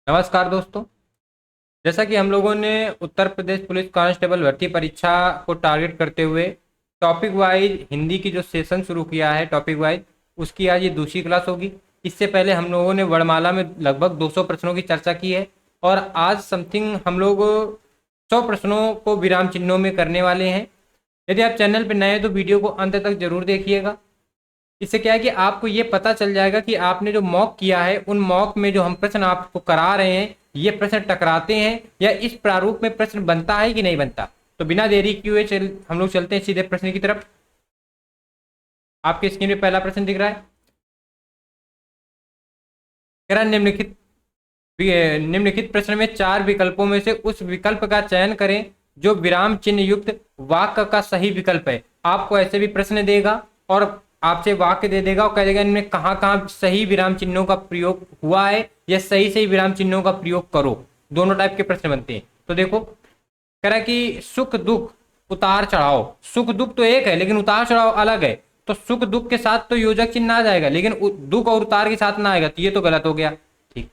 नमस्कार दोस्तों। जैसा कि हम लोगों ने उत्तर प्रदेश पुलिस कांस्टेबल भर्ती परीक्षा को टारगेट करते हुए टॉपिक वाइज हिंदी की जो सेशन शुरू किया है टॉपिक वाइज, उसकी आज ये दूसरी क्लास होगी। इससे पहले हम लोगों ने वर्णमाला में लगभग 200 प्रश्नों की चर्चा की है और आज समथिंग हम लोग 100 प्रश्नों को विराम चिन्हों में करने वाले हैं। यदि आप चैनल पर नए हैं तो वीडियो को अंत तक जरूर देखिएगा। इससे क्या है कि आपको ये पता चल जाएगा कि आपने जो मॉक किया है उन मॉक में जो हम प्रश्न आपको करा रहे हैं ये प्रश्न टकराते हैं या इस प्रारूप में प्रश्न बनता है कि नहीं बनता। तो बिना देरी किए हम लोग चलते हैं सीधे प्रश्न की तरफ। आपके स्क्रीन में पहला प्रश्न दिख रहा है। कह रहा है, निम्नलिखित प्रश्न में 4 विकल्पों में से उस विकल्प का चयन करें जो विराम चिन्ह युक्त वाक्य का सही विकल्प है। आपको ऐसे भी प्रश्न देगा और आपसे वाक्य दे देगा और कह देगा इनमें कहाँ कहाँ सही विराम चिन्हों का प्रयोग हुआ है या सही सही विराम चिन्हों का प्रयोग करो। दोनों टाइप के प्रश्न बनते हैं। तो देखो, कह रहा है कि सुख दुख उतार चढ़ाव, सुख दुख तो एक है लेकिन उतार चढ़ाव अलग है। तो सुख दुख के साथ तो योजक चिन्ह आ जाएगा लेकिन दुख और उतार के साथ ना आएगा, तो ये तो गलत हो गया। ठीक,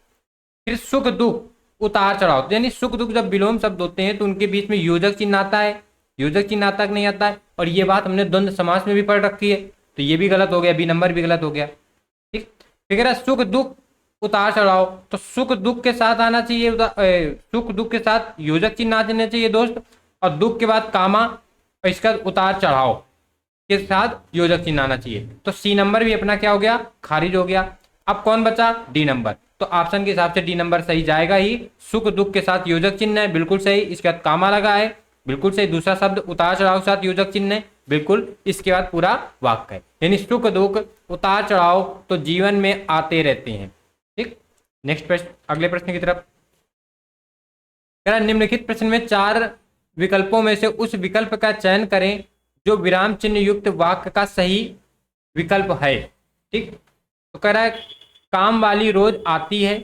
फिर सुख दुख उतार चढ़ाव, तो यानी सुख दुख जब विलोम शब्द होते हैं तो उनके बीच में योजक चिन्ह आता है, योजक चिन्ह आता कि नहीं आता है। और ये बात हमने द्वंद्व समास में भी पढ़ रखी है, तो ये भी गलत हो गया, बी नंबर भी गलत हो गया। ठीक, फिर है सुख दुख उतार चढ़ाव, तो सुख दुख के साथ आना चाहिए, सुख दुख के साथ योजक चिन्ह आ जाना चाहिए दोस्त, और दुख के बाद कामा और इसका उतार चढ़ाव के साथ योजक चिन्ह आना चाहिए। तो सी नंबर भी अपना क्या हो गया, खारिज हो गया। अब कौन बचा, डी नंबर। तो ऑप्शन के हिसाब से डी नंबर सही जाएगा ही। सुख दुख के साथ योजक चिन्ह है, बिल्कुल सही। इसके बाद कामा लगा है, बिल्कुल सही। दूसरा शब्द उतार चढ़ाव के साथ योजक चिन्ह है, बिल्कुल। इसके बाद पूरा वाक्य है, यानी सुख दुख उतार चढ़ाव तो जीवन में आते रहते हैं। ठीक, नेक्स्ट प्रश्न, अगले प्रश्न की तरफ। निम्नलिखित प्रश्न में 4 विकल्पों में से उस विकल्प का चयन करें जो विराम चिन्ह युक्त वाक्य का सही विकल्प है। ठीक, तो कह रहा है काम वाली रोज आती है,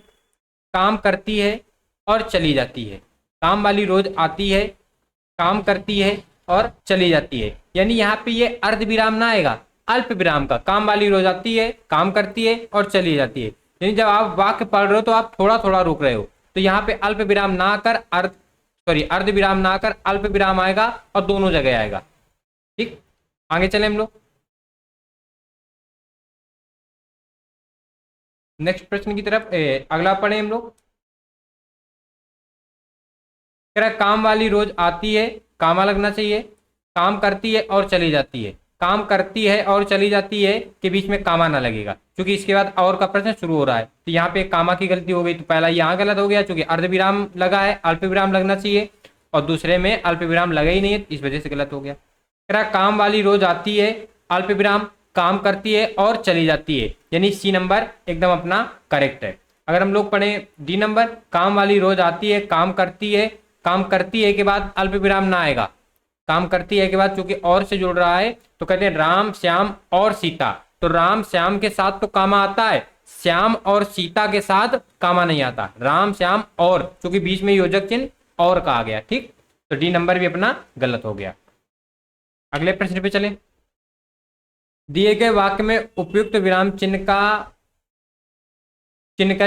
काम करती है और चली जाती है। काम वाली रोज आती है, काम करती है और चली जाती है, यानी यहाँ पे ये अर्ध विराम ना आएगा, अल्प विराम का। काम वाली रोज आती है, काम करती है और चली जाती है, यानी जब आप वाक्य पढ़ रहे हो तो आप थोड़ा थोड़ा रुक रहे हो, तो यहाँ पे अल्प विराम ना आकर अर्ध विराम ना आकर अल्प विराम आएगा और दोनों जगह आएगा। ठीक, आगे चले हम लोग नेक्स्ट प्रश्न की तरफ। अगला पढ़े हम लोग। काम वाली रोज आती है, कामा लगना चाहिए, काम करती है और चली जाती है। काम करती है और चली जाती है के बीच में कामा ना लगेगा, क्योंकि इसके बाद और का प्रश्न शुरू हो रहा है, तो यहाँ पे कामा की गलती हो गई, तो पहला यहाँ गलत हो गया क्योंकि अर्ध विराम लगा है, अल्प विराम लगना चाहिए, और दूसरे में अल्प विराम लगा ही नहीं है, इस वजह से गलत हो गया। काम वाली रोज आती है, अल्प विराम, काम करती है और चली जाती है, यानी सी नंबर एकदम अपना करेक्ट है। अगर हम लोग पढ़े डी नंबर, काम वाली रोज आती है, काम करती है, काम करती है के बाद अल्प विराम ना आएगा, काम करती है के बाद चूंकि और से जुड़ रहा है तो कहते हैं राम श्याम और सीता, तो राम श्याम के साथ तो कामा आता है, श्याम और सीता के साथ कामा नहीं आता। राम श्याम और, चूंकि बीच में योजक चिन्ह और का आ गया। ठीक, तो डी नंबर भी अपना गलत हो गया। अगले प्रश्न पे चले। दिए गए वाक्य में उपयुक्त विराम चिन्ह का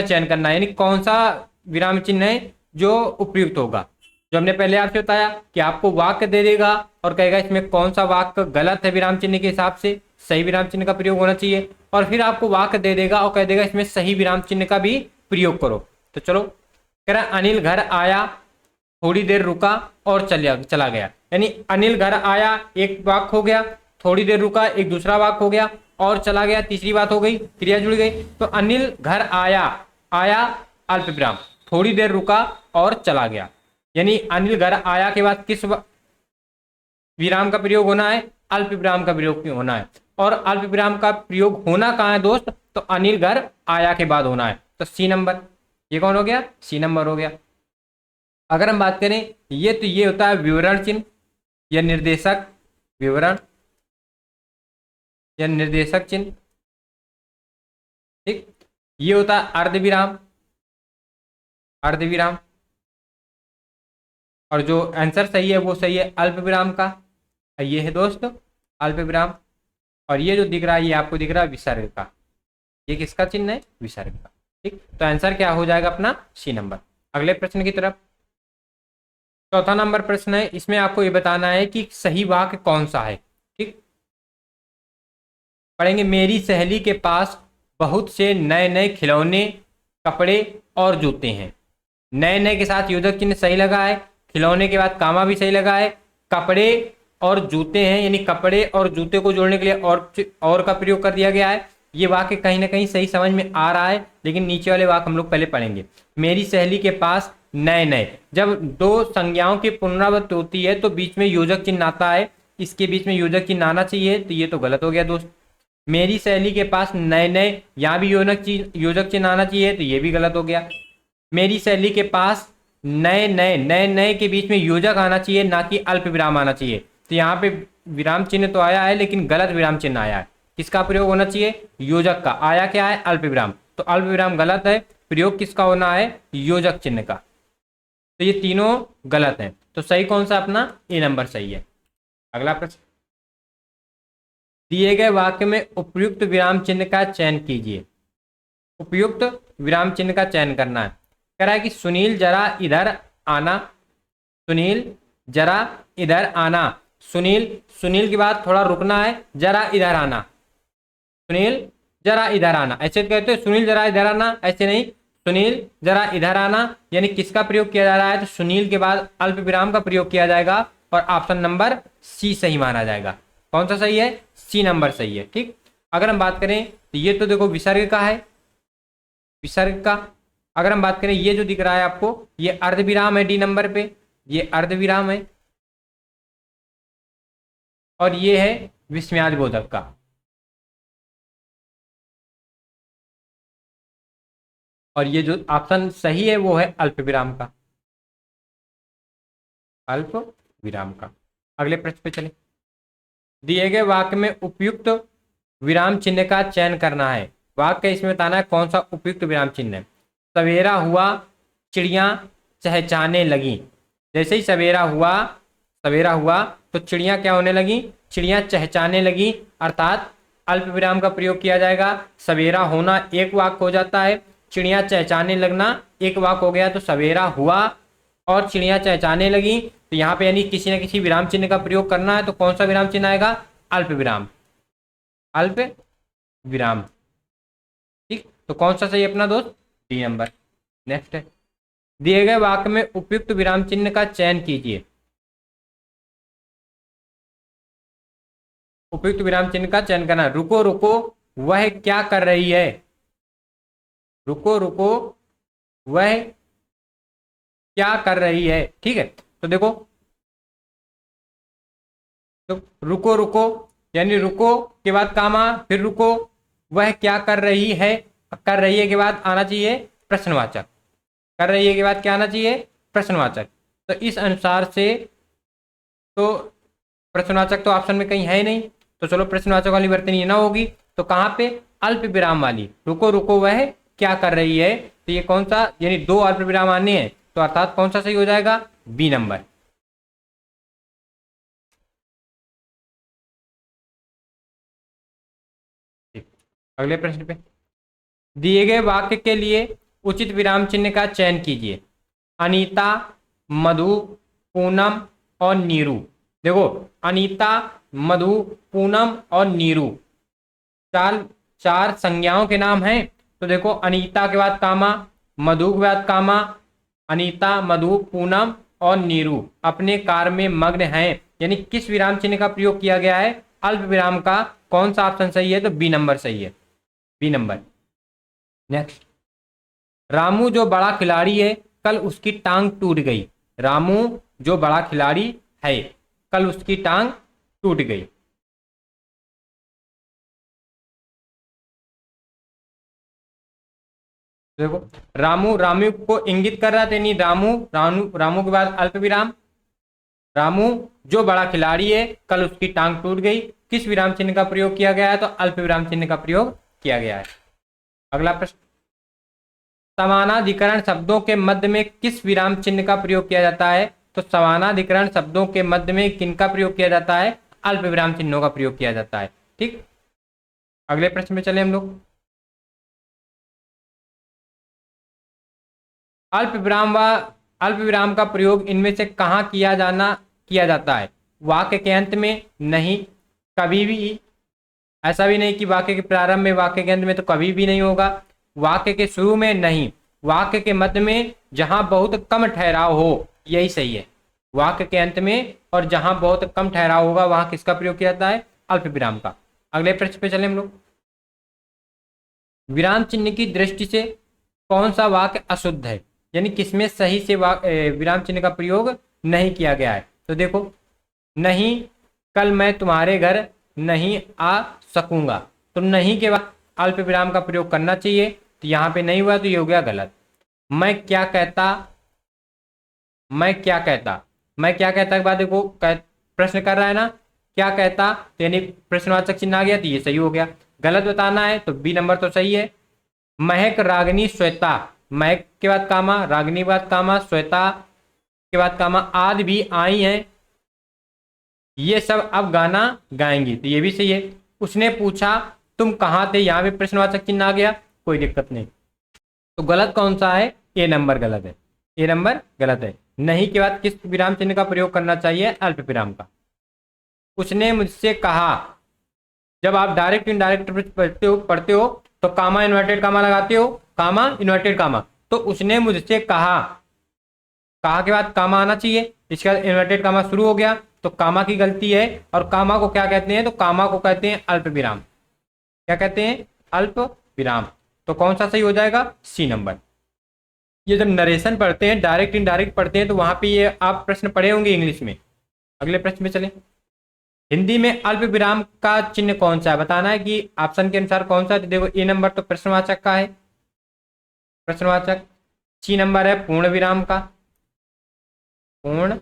चयन करना है, यानी कौन सा विराम चिन्ह है जो उपयुक्त होगा। जो हमने पहले आपसे बताया कि आपको वाक्य दे देगा और कहेगा इसमें कौन सा वाक्य गलत है विराम चिन्ह के हिसाब से, सही विराम चिन्ह का प्रयोग होना चाहिए, और फिर आपको वाक्य दे देगा और कह देगा इसमें सही विराम चिन्ह का भी प्रयोग करो। तो चलो, कह रहा अनिल घर आया, थोड़ी देर रुका और चला गया, यानी अनिल घर आया एक वाक्य हो गया, थोड़ी देर रुका एक दूसरा वाक्य हो गया, और चला गया तीसरी बात हो गई, क्रिया जुड़ गई। तो अनिल घर आया, आया अल्प विराम, थोड़ी देर रुका और चला गया, यानी अनिल घर आया के बाद किस विराम का प्रयोग होना है, अल्प विराम का प्रयोग होना है। और अल्प विराम का प्रयोग होना कहाँ है दोस्त, तो अनिल घर आया के बाद होना है, तो सी नंबर। ये कौन हो गया, सी नंबर हो गया। अगर हम बात करें ये, तो ये होता है विवरण चिन्ह या निर्देशक, विवरण या निर्देशक चिन्ह। ठीक, ये होता है अर्ध विराम, अर्ध विराम, और जो आंसर सही है वो सही है अल्प विराम का, ये है दोस्त अल्प विराम। और ये जो दिख रहा है ये आपको दिख रहा है विसर्ग का, ये किसका चिन्ह है, विसर्ग का। ठीक, तो आंसर क्या हो जाएगा अपना सी नंबर। अगले प्रश्न की तरफ, चौथा नंबर प्रश्न है, इसमें आपको ये बताना है कि सही वाक्य कौन सा है। ठीक, पढ़ेंगे। मेरी सहेली के पास बहुत से नए नए खिलौने, कपड़े और जूते हैं। नए नए के साथ योजक चिन्ह सही लगा है, खिलौने के बाद कामा भी सही लगा है, कपड़े और जूते हैं, यानी कपड़े और जूते को जोड़ने के लिए और का प्रयोग कर दिया गया है। ये वाक्य कहीं ना कहीं सही समझ में आ रहा है, लेकिन नीचे वाले वाक्य हम लोग पहले पढ़ेंगे। मेरी सहेली के पास नए नए, जब दो संज्ञाओं की पुनरावृत्ति होती है तो बीच में योजक चिन्ह आता है, इसके बीच में योजक चिन्ह आना चाहिए, तो ये तो गलत हो गया दोस्त। मेरी सहेली के पास नए नए, यहाँ भी योजक चिन्ह आना चाहिए, तो ये भी गलत हो गया। मेरी सहेली के पास नए नए, नए नए के बीच में योजक आना चाहिए, ना कि अल्प विराम आना चाहिए। तो यहाँ पे विराम चिन्ह तो आया है, लेकिन गलत विराम चिन्ह आया है। किसका प्रयोग होना चाहिए? योजक का। आया क्या है? अल्प विराम। तो अल्प विराम गलत है, प्रयोग किसका होना है? योजक चिन्ह का। तो ये तीनों गलत हैं, तो सही कौन सा? अपना ए नंबर सही है। अगला प्रश्न, दिए गए वाक्य में उपयुक्त विराम चिन्ह का चयन कीजिए। उपयुक्त विराम चिन्ह का चयन करना है। कह रहा है कि सुनील जरा इधर आना, सुनील जरा इधर आना। सुनील, सुनील के बाद थोड़ा रुकना है, जरा इधर आना, सुनील जरा इधर आना। ऐसे कहते हैं सुनील जरा इधर आना, ऐसे नहीं, सुनील जरा इधर आना। यानी किसका प्रयोग किया जा रहा है? तो सुनील के बाद अल्प विराम का प्रयोग किया जाएगा, और ऑप्शन नंबर सी सही माना जाएगा। कौन सा सही है? सी नंबर सही है। ठीक, अगर हम बात करें तो ये तो देखो विसर्ग का है, विसर्ग का। अगर हम बात करें, ये जो दिख रहा है आपको, ये अर्धविराम है डी नंबर पे, ये अर्धविराम है, और ये है विस्मयादिबोधक का। और ये जो ऑप्शन सही है वो है अल्प विराम का, अल्प विराम का। अगले प्रश्न पे चले। दिए गए वाक्य में उपयुक्त विराम चिन्ह का चयन करना है। वाक्य इसमें बताना है कौन सा उपयुक्त विराम चिन्ह है। सवेरा हुआ, चिड़िया चहचहाने लगी। जैसे ही सवेरा हुआ, सवेरा हुआ तो चिड़िया क्या होने लगी? चिड़िया चहचहाने लगी, अर्थात अल्प विराम का प्रयोग किया जाएगा। सवेरा होना एक वाक्य हो जाता है, चिड़िया चहचहाने लगना एक वाक्य हो गया। तो सवेरा हुआ और चिड़िया चहचहाने लगी, तो यहाँ पे यानी किसी न किसी विराम चिन्ह का प्रयोग करना है। तो कौन सा विराम चिन्ह आएगा? अल्प विराम, अल्प विराम। ठीक, तो कौन सा सही अपना दोस्त? D number. नेक्स्ट है, दिए गए वाक्य में उपयुक्त विराम चिन्ह का चयन कीजिए। उपयुक्त विराम चिन्ह का चयन करना। रुको रुको, वह क्या कर रही है? रुको रुको, वह क्या कर रही है? ठीक है, तो देखो, तो रुको रुको यानी रुको के बाद कामा, फिर रुको, वह क्या कर रही है, कर रही है के बाद आना चाहिए प्रश्नवाचक। कर रही है के बाद क्या आना चाहिए? प्रश्नवाचक। तो इस अनुसार से तो प्रश्नवाचक तो ऑप्शन में कहीं है ही नहीं, तो चलो प्रश्नवाचक वाली वर्तनी ना होगी, तो कहाँ पे? अल्प विराम वाली, रुको रुको वह क्या कर रही है। तो ये कौन सा, यानी दो अल्प विराम आने हैं, तो अर्थात कौन सा सही हो जाएगा? B number. अगले प्रश्न पे, दिए गए वाक्य के लिए उचित विराम चिन्ह का चयन कीजिए। अनीता, मधु, पूनम और नीरू। देखो, अनीता, मधु, पूनम और नीरू चार चार संज्ञाओं के नाम हैं। तो देखो, अनीता के बाद कामा, मधु के बाद कामा, अनीता, मधु, पूनम और नीरू अपने कार्य में मग्न हैं। यानी किस विराम चिन्ह का प्रयोग किया गया है? अल्प विराम का। कौन सा ऑप्शन सही है? तो बी नंबर सही है, बी नंबर। नेक्स्ट, रामू जो बड़ा खिलाड़ी है, कल उसकी टांग टूट गई। रामू जो बड़ा खिलाड़ी है, कल उसकी टांग टूट गई। देखो, रामू, रामू को इंगित कर रहा था, नहीं, रामू, रामू, रामू के बाद अल्प विराम। रामू जो बड़ा खिलाड़ी है, कल उसकी टांग टूट गई। किस विराम चिन्ह का प्रयोग किया गया है? तो अल्प विराम चिन्ह का प्रयोग किया गया है। अगला प्रश्न, समानाधिकरण शब्दों के मध्य में किस विराम चिन्ह का प्रयोग किया जाता है? तो समानाधिकरण शब्दों के मध्य में किनका प्रयोग किया जाता है? अल्प विराम चिन्हों का प्रयोग किया जाता है। ठीक, अगले प्रश्न में चले हम लोग। अल्प विराम व अल्प विराम का प्रयोग इनमें से कहाँ किया जाता है? वाक्य के अंत में नहीं, कभी भी ऐसा भी नहीं कि वाक्य के प्रारंभ में, वाक्य के अंत में तो कभी भी नहीं होगा। वाक्य के शुरू में नहीं, वाक्य के मध्य में, जहां बहुत कम ठहराव हो, यही सही है। वाक्य के अंत में और जहां बहुत कम ठहराव होगा वहां किसका प्रयोग किया जाता है? अल्प विराम का। अगले प्रश्न पे चले हम लोग। विराम चिन्ह की दृष्टि से कौन सा वाक्य अशुद्ध है, यानी किसमें सही से विराम चिन्ह का प्रयोग नहीं किया गया है? तो देखो, नहीं, कल मैं तुम्हारे घर नहीं आ सकूंगा, तो नहीं के बाद अल्प विराम का प्रयोग करना चाहिए, तो यहाँ पे नहीं हुआ तो ये हो गया गलत। मैं क्या कहता, मैं क्या कहता, मैं क्या कहता के बाद देखो प्रश्न कर रहा है ना, क्या कहता, तो यानी प्रश्नवाचक चिन्ह आ गया, तो ये सही हो गया। गलत बताना है तो बी नंबर तो सही है। महक, रागिनी, श्वेता, महक के बाद कामा, रागिनी के बाद कामा, श्वेता के बाद कामा, आदि भी आई हैं, ये सब अब गाना गाएंगी, तो ये भी सही है। उसने पूछा तुम कहाँ थे, यहाँ पे प्रश्नवाचक चिन्ह आ गया, कोई दिक्कत नहीं। तो गलत कौन सा है? ए नंबर गलत है, ए नंबर गलत है। नहीं के बाद किस विराम चिन्ह का प्रयोग करना चाहिए? अल्प विराम का। उसने मुझसे कहा, जब आप डायरेक्ट इनडायरेक्ट पढ़ते हो तो कामा इन्वर्टेड कामा लगाते हो, कामा इन्वर्टेड कामा, तो उसने मुझसे कहा, कहा के बाद कामा आना चाहिए, इसके बाद इन्वर्टेड कामा शुरू हो गया, तो कामा की गलती है। और कामा को क्या कहते हैं? तो कामा को कहते हैं अल्प विराम। क्या कहते हैं? अल्प विराम। तो कौन सा सही हो जाएगा? C number. ये जब नरेशन पढ़ते हैं, डायरेक्ट इनडायरेक्ट पढ़ते हैं, तो वहां पे ये आप प्रश्न पढ़े होंगे इंग्लिश में। अगले प्रश्न में चले। हिंदी में अल्प विराम का चिन्ह कौन सा है? बताना है कि ऑप्शन के अनुसार कौन सा है। तो देखो, ए नंबर तो प्रश्नवाचक का है, प्रश्नवाचक। सी नंबर है पूर्ण विराम का, पूर्ण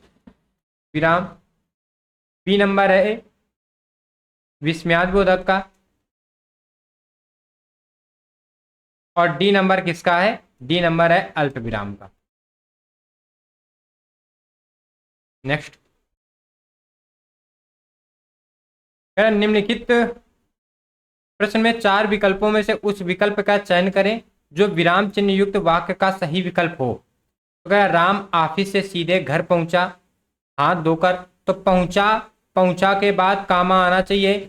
विराम। बी नंबर है विस्मयादिबोधक का, और डी नंबर किसका है? डी नंबर है अल्प विराम का। नेक्स्ट, निम्नलिखित प्रश्न में 4 विकल्पों में से उस विकल्प का चयन करें जो विराम चिन्ह युक्त वाक्य का सही विकल्प हो। तो क्या, राम ऑफिस से सीधे घर पहुंचा, हाथ धोकर, तो पहुंचा, पहुंचा के बाद कामा आना चाहिए,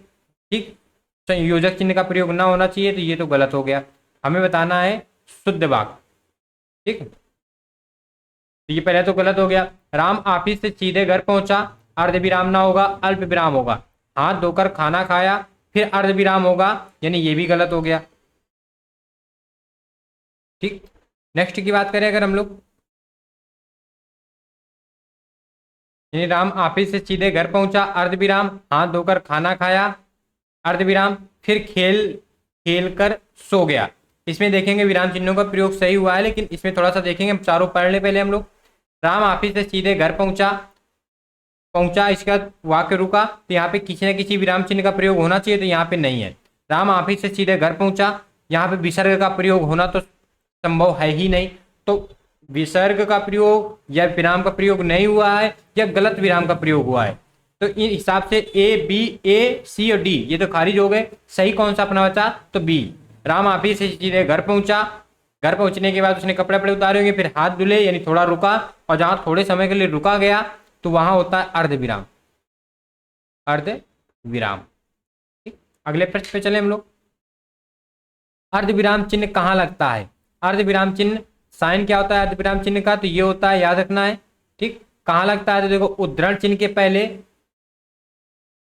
ठीक, संयोजक चिन्ह का प्रयोग ना होना चाहिए, तो ये तो गलत हो गया। हमें बताना है शुद्ध वाक्य, ठीक। तो ये पहले तो गलत हो गया। राम ऑफिस से सीधे घर पहुंचा, अर्ध विराम ना होगा, अल्प विराम होगा। हाथ धोकर खाना खाया, फिर अर्ध विराम होगा, यानी ये भी गलत हो गया, ठीक। नेक्स्ट की बात करें अगर हम लोग, यानी राम ऑफिस से सीधे घर पहुंचा, अर्ध विराम, हाथ धोकर खाना खाया, अर्ध विराम, फिर खेल कर सो गया। इसमें देखेंगे विराम चिन्हों का प्रयोग सही हुआ है, लेकिन इसमें थोड़ा सा देखेंगे, हम चारों पढ़ ले पहले हम लोग। राम ऑफिस से सीधे घर पहुंचा, पहुंचा, इसके बाद वाक्य रुका, तो यहाँ पे किसी न किसी विराम चिन्ह का प्रयोग होना चाहिए, तो यहाँ पे नहीं है। राम ऑफिस से सीधे घर पहुंचा, यहाँ पे विसर्ग का प्रयोग होना तो संभव है ही नहीं, तो विसर्ग का प्रयोग या विराम का प्रयोग नहीं हुआ है, या गलत विराम का प्रयोग हुआ है। तो इस हिसाब से ए, बी, ए, सी और डी ये तो खारिज हो गए। सही कौन सा अपना बचा? तो बी। राम ऑफिस से सीधे घर पहुंचा, घर पहुंचने के बाद उसने कपड़े वपड़े उतारे होंगे, फिर हाथ धुले, यानी थोड़ा रुका, और जहां थोड़े समय के लिए रुका गया तो वहां होता है अर्ध विराम, अर्ध विराम, ठीक। अगले प्रश्न पे चले हम लोग। अर्ध विराम चिन्ह कहाँ लगता है? अर्ध विराम चिन्ह साइन क्या होता है अर्ध विराम चिन्ह का? तो ये होता है, याद रखना है, ठीक। कहाँ लगता है? तो देखो, उद्धरण चिन्ह के पहले,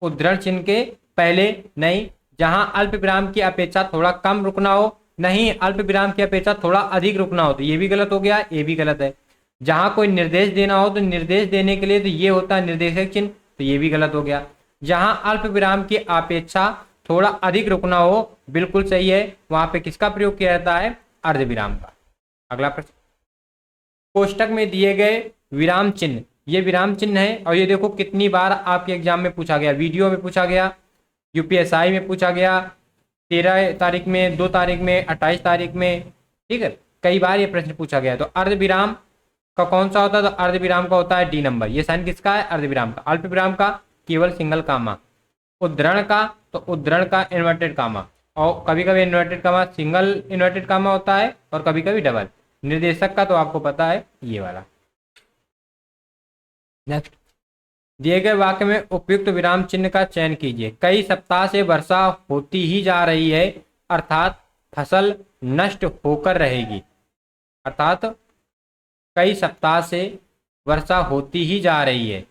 उद्धरण चिन्ह के पहले नहीं, जहां अल्प विराम की अपेक्षा थोड़ा कम रुकना हो, नहीं, अल्प विराम की अपेक्षा थोड़ा अधिक रुकना हो, तो ये भी गलत हो गया, ये भी गलत है। जहां कोई निर्देश देना हो, तो निर्देश देने के लिए तो ये होता है निर्देशक चिन्ह, तो ये भी गलत हो गया। जहां अल्प विराम की अपेक्षा थोड़ा अधिक रुकना हो, बिल्कुल सही है, वहां पे किसका प्रयोग किया जाता है? अर्ध विराम का। अगला प्रश्न, कोष्टक में दिए गए विराम चिन्ह, ये विराम चिन्ह है, और ये देखो कितनी बार आपके एग्जाम में पूछा गया, वीडियो में पूछा गया, यूपीएसआई में पूछा गया, 13 तारीख में, 2 तारीख में, 28 तारीख में, ठीक है, कई बार ये प्रश्न पूछा गया। तो अर्ध विराम का कौन सा होता है? तो अर्ध विराम का होता है डी नंबर। ये साइन किसका है? अर्ध विराम का। अल्प विराम का केवल सिंगल कामा। उद्धरण का, तो उद्धरण का इन्वर्टेड कामा, और कभी कभी inverted comma single inverted comma होता है, और कभी कभी डबल। निर्देशक का तो आपको पता है, ये वाला। नेक्स्ट, दिए गए वाक्य में उपयुक्त विराम चिन्ह का चयन कीजिए। कई सप्ताह से वर्षा होती ही जा रही है, अर्थात फसल नष्ट होकर रहेगी। अर्थात कई सप्ताह से वर्षा होती ही जा रही है,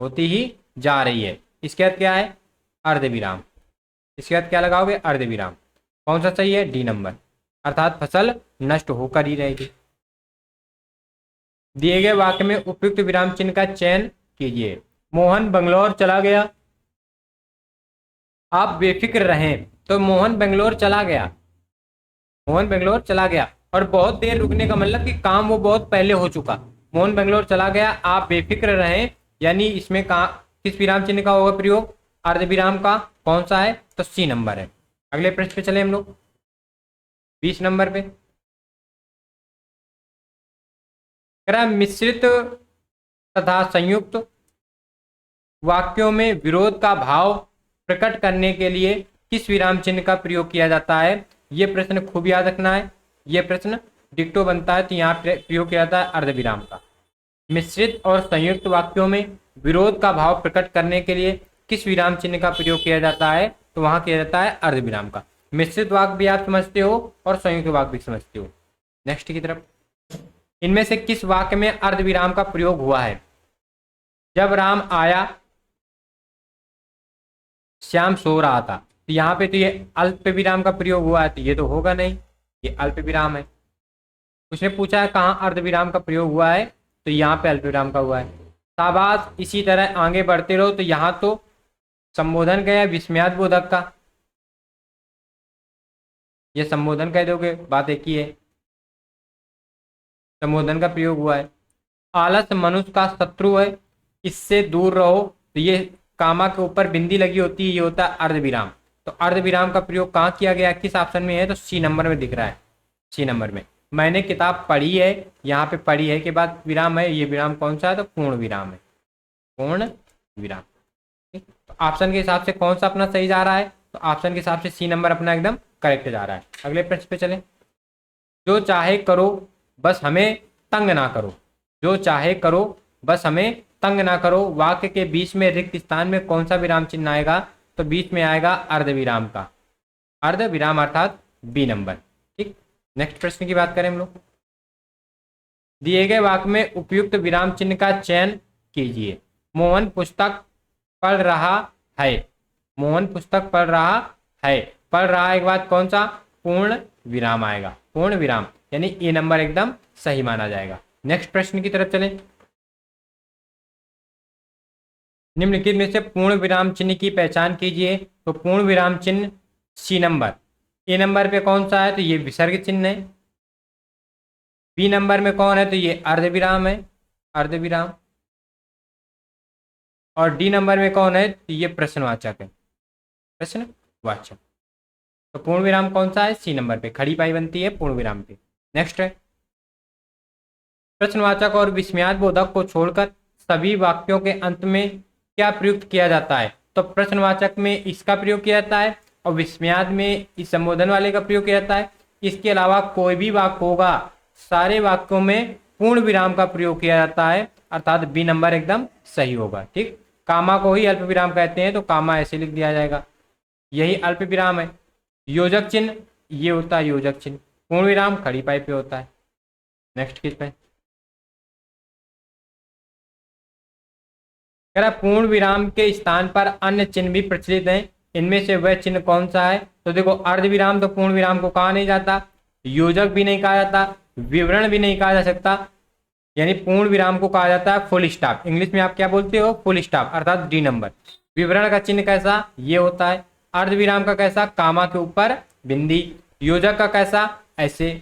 होती ही जा रही है, इसके बाद क्या है, अर्धविराम। इसके बाद क्या लगाओगे, अर्धविराम। कौन सा सही है, डी नंबर, अर्थात फसल नष्ट होकर ही रहेगी। दिए गए वाक्य में उपयुक्त विराम चिन्ह का चयन कीजिए। मोहन बंगलौर चला गया, आप बेफिक्र रहें, तो मोहन बेंगलोर चला गया, मोहन बेंगलोर चला गया, और बहुत देर रुकने का मतलब कि काम वो बहुत पहले हो चुका। मोहन बेंगलोर चला गया, आप बेफिक्र रहें, यानी इसमें किस विराम चिन्ह का होगा प्रयोग, अर्धविराम का। कौन सा है, तो सी नंबर है। अगले प्रश्न पे चले हम लोग, 20 नंबर पे। मिश्रित तथा संयुक्त वाक्यों में विरोध का भाव प्रकट करने के लिए किस विराम चिन्ह का प्रयोग किया जाता है। यह प्रश्न खूब याद रखना है, यह प्रश्न डिक्टो बनता है, तो यहाँ प्रयोग किया जाता है अर्धविराम का। मिश्रित और संयुक्त वाक्यों में विरोध का भाव प्रकट करने के लिए किस विराम चिन्ह का प्रयोग किया जाता है, तो वहां किया जाता है अर्धविराम का। मिश्रित वाक्य भी आप समझते हो और संयुक्त वाक्य भी समझते हो। नेक्स्ट की तरफ, इनमें से किस वाक्य में अर्धविराम का प्रयोग हुआ है। जब राम आया श्याम सो रहा था, तो यहाँ पे तो ये अल्प विराम का प्रयोग हुआ है, तो ये तो होगा नहीं, ये अल्प विराम है। उसने पूछा है कहाँ अर्धविराम का प्रयोग हुआ है, तो यहाँ पे अल्प विराम का हुआ है। शाबाश, इसी तरह आगे बढ़ते रहो, तो यहाँ तो संबोधन का या विस्मयादिबोधक का, ये संबोधन कह दोगे, बात एक ही है, संबोधन का प्रयोग हुआ है। आलस मनुष्य का शत्रु है, इससे दूर रहो, तो ये कामा के ऊपर बिंदी लगी होती है, ये होता है अर्धविराम। तो अर्धविराम का प्रयोग कहाँ किया गया, किस ऑप्शन में है, तो सी नंबर में दिख रहा है, सी नंबर में। मैंने किताब पढ़ी है, यहाँ पे पढ़ी है के बाद विराम है, ये विराम कौन सा है, तो पूर्ण विराम है, पूर्ण विराम। तो ऑप्शन के हिसाब से कौन सा अपना सही जा रहा है, तो ऑप्शन के हिसाब से सी नंबर अपना एकदम करेक्ट जा रहा है। अगले प्रश्न पे चले, जो चाहे करो बस हमें तंग ना करो, जो चाहे करो बस हमें तंग ना करो, वाक्य के बीच में रिक्त स्थान में कौन सा विराम चिन्ह आएगा, तो बीच में आएगा अर्धविराम का, अर्धविराम अर्थात बी नंबर। ठीक, नेक्स्ट प्रश्न की बात करें हम लोग। दिए गए वाक्य में उपयुक्त विराम चिन्ह का चयन कीजिए। मोहन पुस्तक पढ़ रहा है, मोहन पुस्तक पढ़ रहा है, पढ़ रहा है के बाद कौन सा, पूर्ण विराम आएगा, पूर्ण विराम, यानी ए नंबर एकदम सही माना जाएगा। नेक्स्ट प्रश्न की तरफ चलें। निम्नलिखित में से पूर्ण विराम चिन्ह की पहचान कीजिए, तो पूर्ण विराम चिन्ह सी नंबर। ए नंबर पे कौन सा है, तो ये विसर्ग चिन्ह है। बी नंबर में कौन है, तो ये अर्धविराम है, अर्धविराम। और डी नंबर में कौन है, तो ये प्रश्नवाचक है, प्रश्नवाचक। तो पूर्ण विराम कौन सा है, सी नंबर पे, खड़ी पाई बनती है पूर्ण विराम पे। नेक्स्ट है, प्रश्नवाचक और विस्मयादिबोधक को छोड़कर सभी वाक्यों के अंत में क्या प्रयुक्त किया जाता है, तो प्रश्नवाचक में इसका प्रयोग किया जाता है और विस्मयाद में इस संबोधन वाले का प्रयोग किया जाता है। इसके अलावा कोई भी वाक्य होगा, सारे वाक्यों में पूर्ण विराम का प्रयोग किया जाता है, अर्थात बी नंबर एकदम सही होगा। ठीक, कामा को ही अल्प विराम कहते हैं, तो कामा ऐसे लिख दिया जाएगा, यही अल्प विराम है। योजक चिन्ह ये होता है योजक चिन्ह, पूर्ण विराम खड़ी पाई पे होता है। नेक्स्ट किस पे, पूर्ण विराम के स्थान पर अन्य चिन्ह भी प्रचलित हैं, इनमें से वह चिन्ह कौन सा है, तो देखो अर्धविराम तो पूर्ण विराम को कहा नहीं जाता, योजक भी नहीं कहा जाता, विवरण भी नहीं कहा जा सकता, यानी पूर्ण विराम को कहा जाता है फुल स्टॉप। इंग्लिश में आप क्या बोलते हो, फुल स्टॉप, अर्थात डी नंबर। विवरण का चिन्ह कैसा, ये होता है। अर्धविराम का कैसा, कामा के ऊपर बिंदी। योजक का कैसा, ऐसे।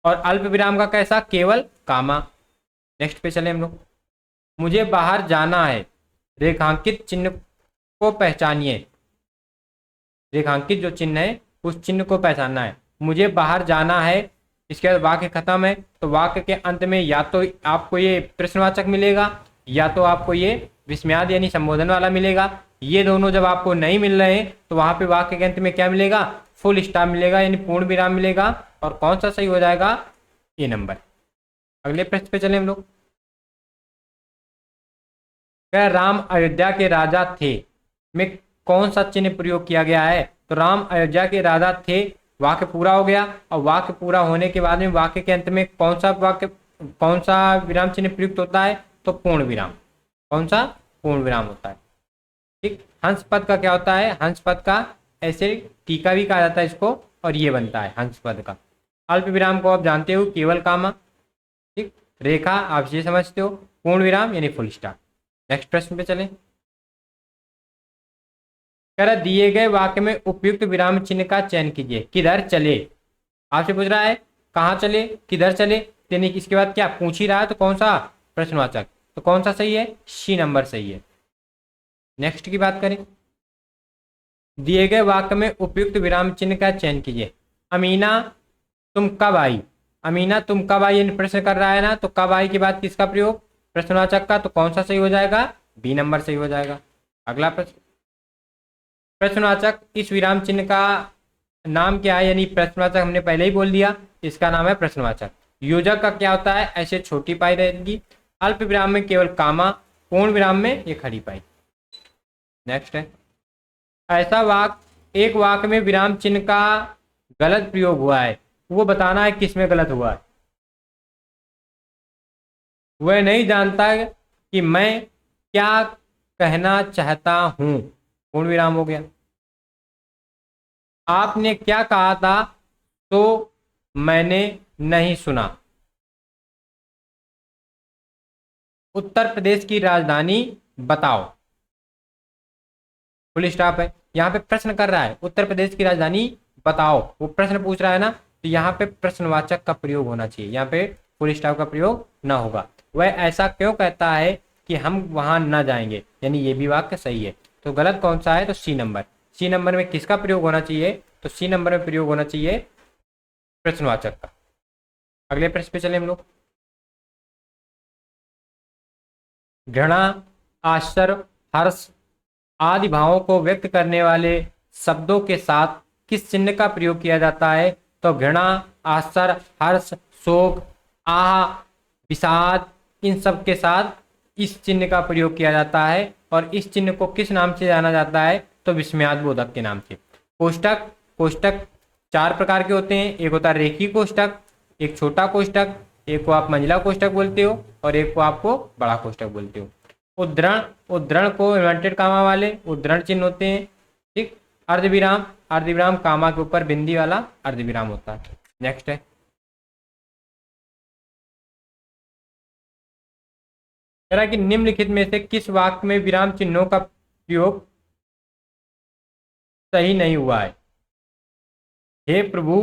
और अल्प विराम का कैसा, केवल कामा। नेक्स्ट पे चले हम लोग। मुझे बाहर जाना है, रेखांकित चिन्ह को पहचानिए। रेखांकित जो चिन्ह है उस चिन्ह को पहचानना है। मुझे बाहर जाना है, इसके बाद वाक्य खत्म है, तो वाक्य के अंत में या तो आपको ये प्रश्नवाचक मिलेगा या तो आपको ये विस्मयाद यानी संबोधन वाला मिलेगा। ये दोनों जब आपको नहीं मिल रहे हैं तो वहां पे वाक्य के अंत में क्या मिलेगा, फुल स्टॉप मिलेगा, यानी पूर्ण विराम मिलेगा। और कौन सा सही हो जाएगा, ए नंबर। अगले प्रश्न पे चले हम लोग। क्या राम अयोध्या के राजा थे में कौन सा चिन्ह प्रयोग किया गया है? तो राम अयोध्या के राजा थे, वाक्य पूरा हो गया। और वाक्य पूरा होने के बाद में वाक्य के अंत में कौन सा विराम चिन्ह प्रयुक्त होता है? तो पूर्ण विराम। कौन सा? पूर्ण विराम होता है। ठीक। हंस पद का क्या होता है? हंस पद का ऐसे टीका भी कहा जाता है इसको, और ये बनता है हंस पद का। अल्प विराम को आप जानते हो, केवल कामा। ठीक। रेखा आप ये समझते हो, पूर्ण विराम यानी फुल स्टॉप। नेक्स्ट प्रश्न पे चलें। कर दिए गए वाक्य में उपयुक्त विराम चिन्ह का चयन कीजिए। किधर चले? आपसे पूछ रहा है कहाँ चले, किधर चले, यानी इसके बाद क्या पूछ ही रहा है, तो कौन सा प्रश्नवाचक, तो कौन सा सही है? सी नंबर सही है। नेक्स्ट की बात करें। दिए गए वाक्य में उपयुक्त विराम चिन्ह का चयन कीजिए। अमीना तुम कब आई? अमीना तुम कब आई, यानी प्रश्न कर रहा है ना, तो कब आई के बाद किसका प्रयोग? प्रश्नवाचक का। तो कौन सा सही हो जाएगा? बी नंबर सही हो जाएगा। अगला प्रश्न। प्रश्नवाचक इस विराम चिन्ह का नाम क्या है? यानी प्रश्नवाचक हमने पहले ही बोल दिया, इसका नाम है प्रश्नवाचक। योजक का क्या होता है? ऐसे छोटी पाई रहेगी। अल्प विराम में केवल कामा, पूर्ण विराम में ये खड़ी पाई। नेक्स्ट है, ऐसा वाक्य एक वाक्य में विराम चिन्ह का गलत प्रयोग हुआ है, वो बताना है किसमें गलत हुआ है। वह नहीं जानता कि मैं क्या कहना चाहता हूं, पूर्ण विराम हो गया। आपने क्या कहा था तो मैंने नहीं सुना। उत्तर प्रदेश की राजधानी बताओ, फुल स्टॉप है। यहाँ पे प्रश्न कर रहा है उत्तर प्रदेश की राजधानी बताओ, वो प्रश्न पूछ रहा है ना, तो यहाँ पे प्रश्नवाचक का प्रयोग होना चाहिए, यहाँ पे फुल स्टॉप का प्रयोग ना होगा। वह ऐसा क्यों कहता है कि हम वहां न जाएंगे, यानी ये भी वाक्य सही है। तो गलत कौन सा है? तो सी नंबर। सी नंबर में किसका प्रयोग होना चाहिए? तो सी नंबर में प्रयोग होना चाहिए प्रश्नवाचक का। अगले प्रश्न पे चले हम लोग। घृणा, आश्चर्य, हर्ष आदि भावों को व्यक्त करने वाले शब्दों के साथ किस चिन्ह का प्रयोग किया जाता है? तो घृणा, आश्चर्य, हर्ष, शोक, आह, विषाद, इन सब के साथ इस चिन्ह का प्रयोग किया जाता है। और इस चिन्ह को किस नाम से जाना जाता है? तो विस्मयादिबोधक के नाम से। कोष्टक, कोष्टक चार प्रकार के होते हैं। एक होता है रेखी कोष्टक, एक छोटा कोष्टक, एक को आप मंझला कोष्टक बोलते हो, और एक को आपको बड़ा कोष्टक बोलते हो। उद्धरण, उद्धरण को इन्वर्टेड कामा वाले उद्धरण चिन्ह होते हैं। ठीक। अर्धविराम, अर्धविराम कामा के ऊपर बिंदी वाला अर्धविराम होता है। नेक्स्ट है, कह रहा है कि निम्नलिखित में से किस वाक्य में विराम चिन्हों का प्रयोग सही नहीं हुआ है? हे प्रभु,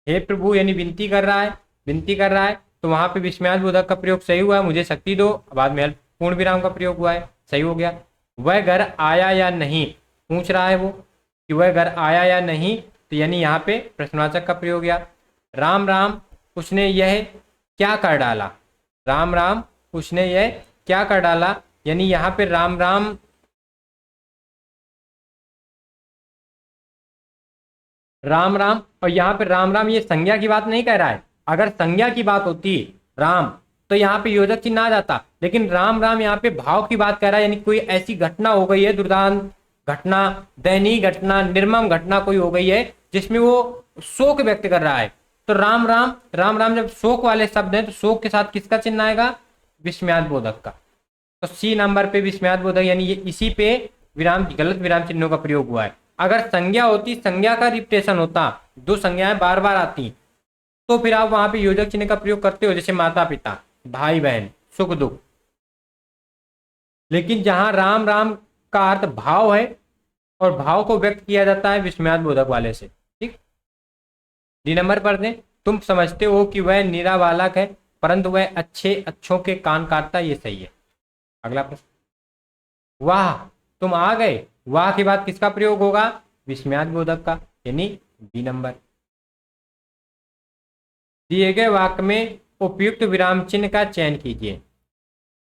हे प्रभु यानी विनती कर रहा है, विनती कर रहा है, तो वहां पे विस्मयादिबोधक का प्रयोग सही हुआ है, मुझे शक्ति दो, बाद में पूर्ण विराम का प्रयोग हुआ है, सही हो गया। वह घर आया या नहीं, पूछ रहा है वो कि वह घर आया या नहीं, तो यानी यहाँ पे प्रश्नवाचक का प्रयोग गया। राम राम उसने यह क्या कर डाला, राम राम उसने यह क्या कर डाला, यानी यहाँ पे राम राम, राम राम, और यहाँ पे राम राम ये संज्ञा की बात नहीं कह रहा है। अगर संज्ञा की बात होती राम, तो यहाँ पे योजक चिन्ह आ जाता, लेकिन राम राम यहाँ पे भाव की बात कर रहा है, यानी कोई ऐसी घटना हो गई है, दुर्दांत घटना, दयनीय घटना, निर्मम घटना कोई हो गई है जिसमें वो शोक व्यक्त कर रहा है। तो राम राम, राम राम जब शोक वाले शब्द हैं, तो शोक के साथ किसका चिन्ह आएगा? विस्मयादिबोधक का। तो सी नंबर पे विस्मयादिबोधक, यानी ये इसी पे विराम, गलत विराम चिन्हों का प्रयोग हुआ है। अगर संज्ञा होती, संज्ञा का रिपीटेशन होता, दो संज्ञाएं बार बार आती, तो फिर आप वहां पे योजक चिन्ह का प्रयोग करते हो, जैसे माता पिता, भाई बहन, सुख दुख। लेकिन जहां राम राम का अर्थ भाव है, और भाव को व्यक्त किया जाता है विस्मयादिबोधक वाले से। ठीक। डी नंबर पर दें, तुम समझते हो कि वह नीरा बालक है, परंतु वह अच्छे अच्छों के कान काटता, ये सही है। अगला प्रश्न, वाह तुम आ गए, वाह के बाद किसका प्रयोग होगा? विस्मयादिबोधक का, यानी बी नंबर। दिए गए वाक्य में उपयुक्त विराम चिन्ह का चयन कीजिए।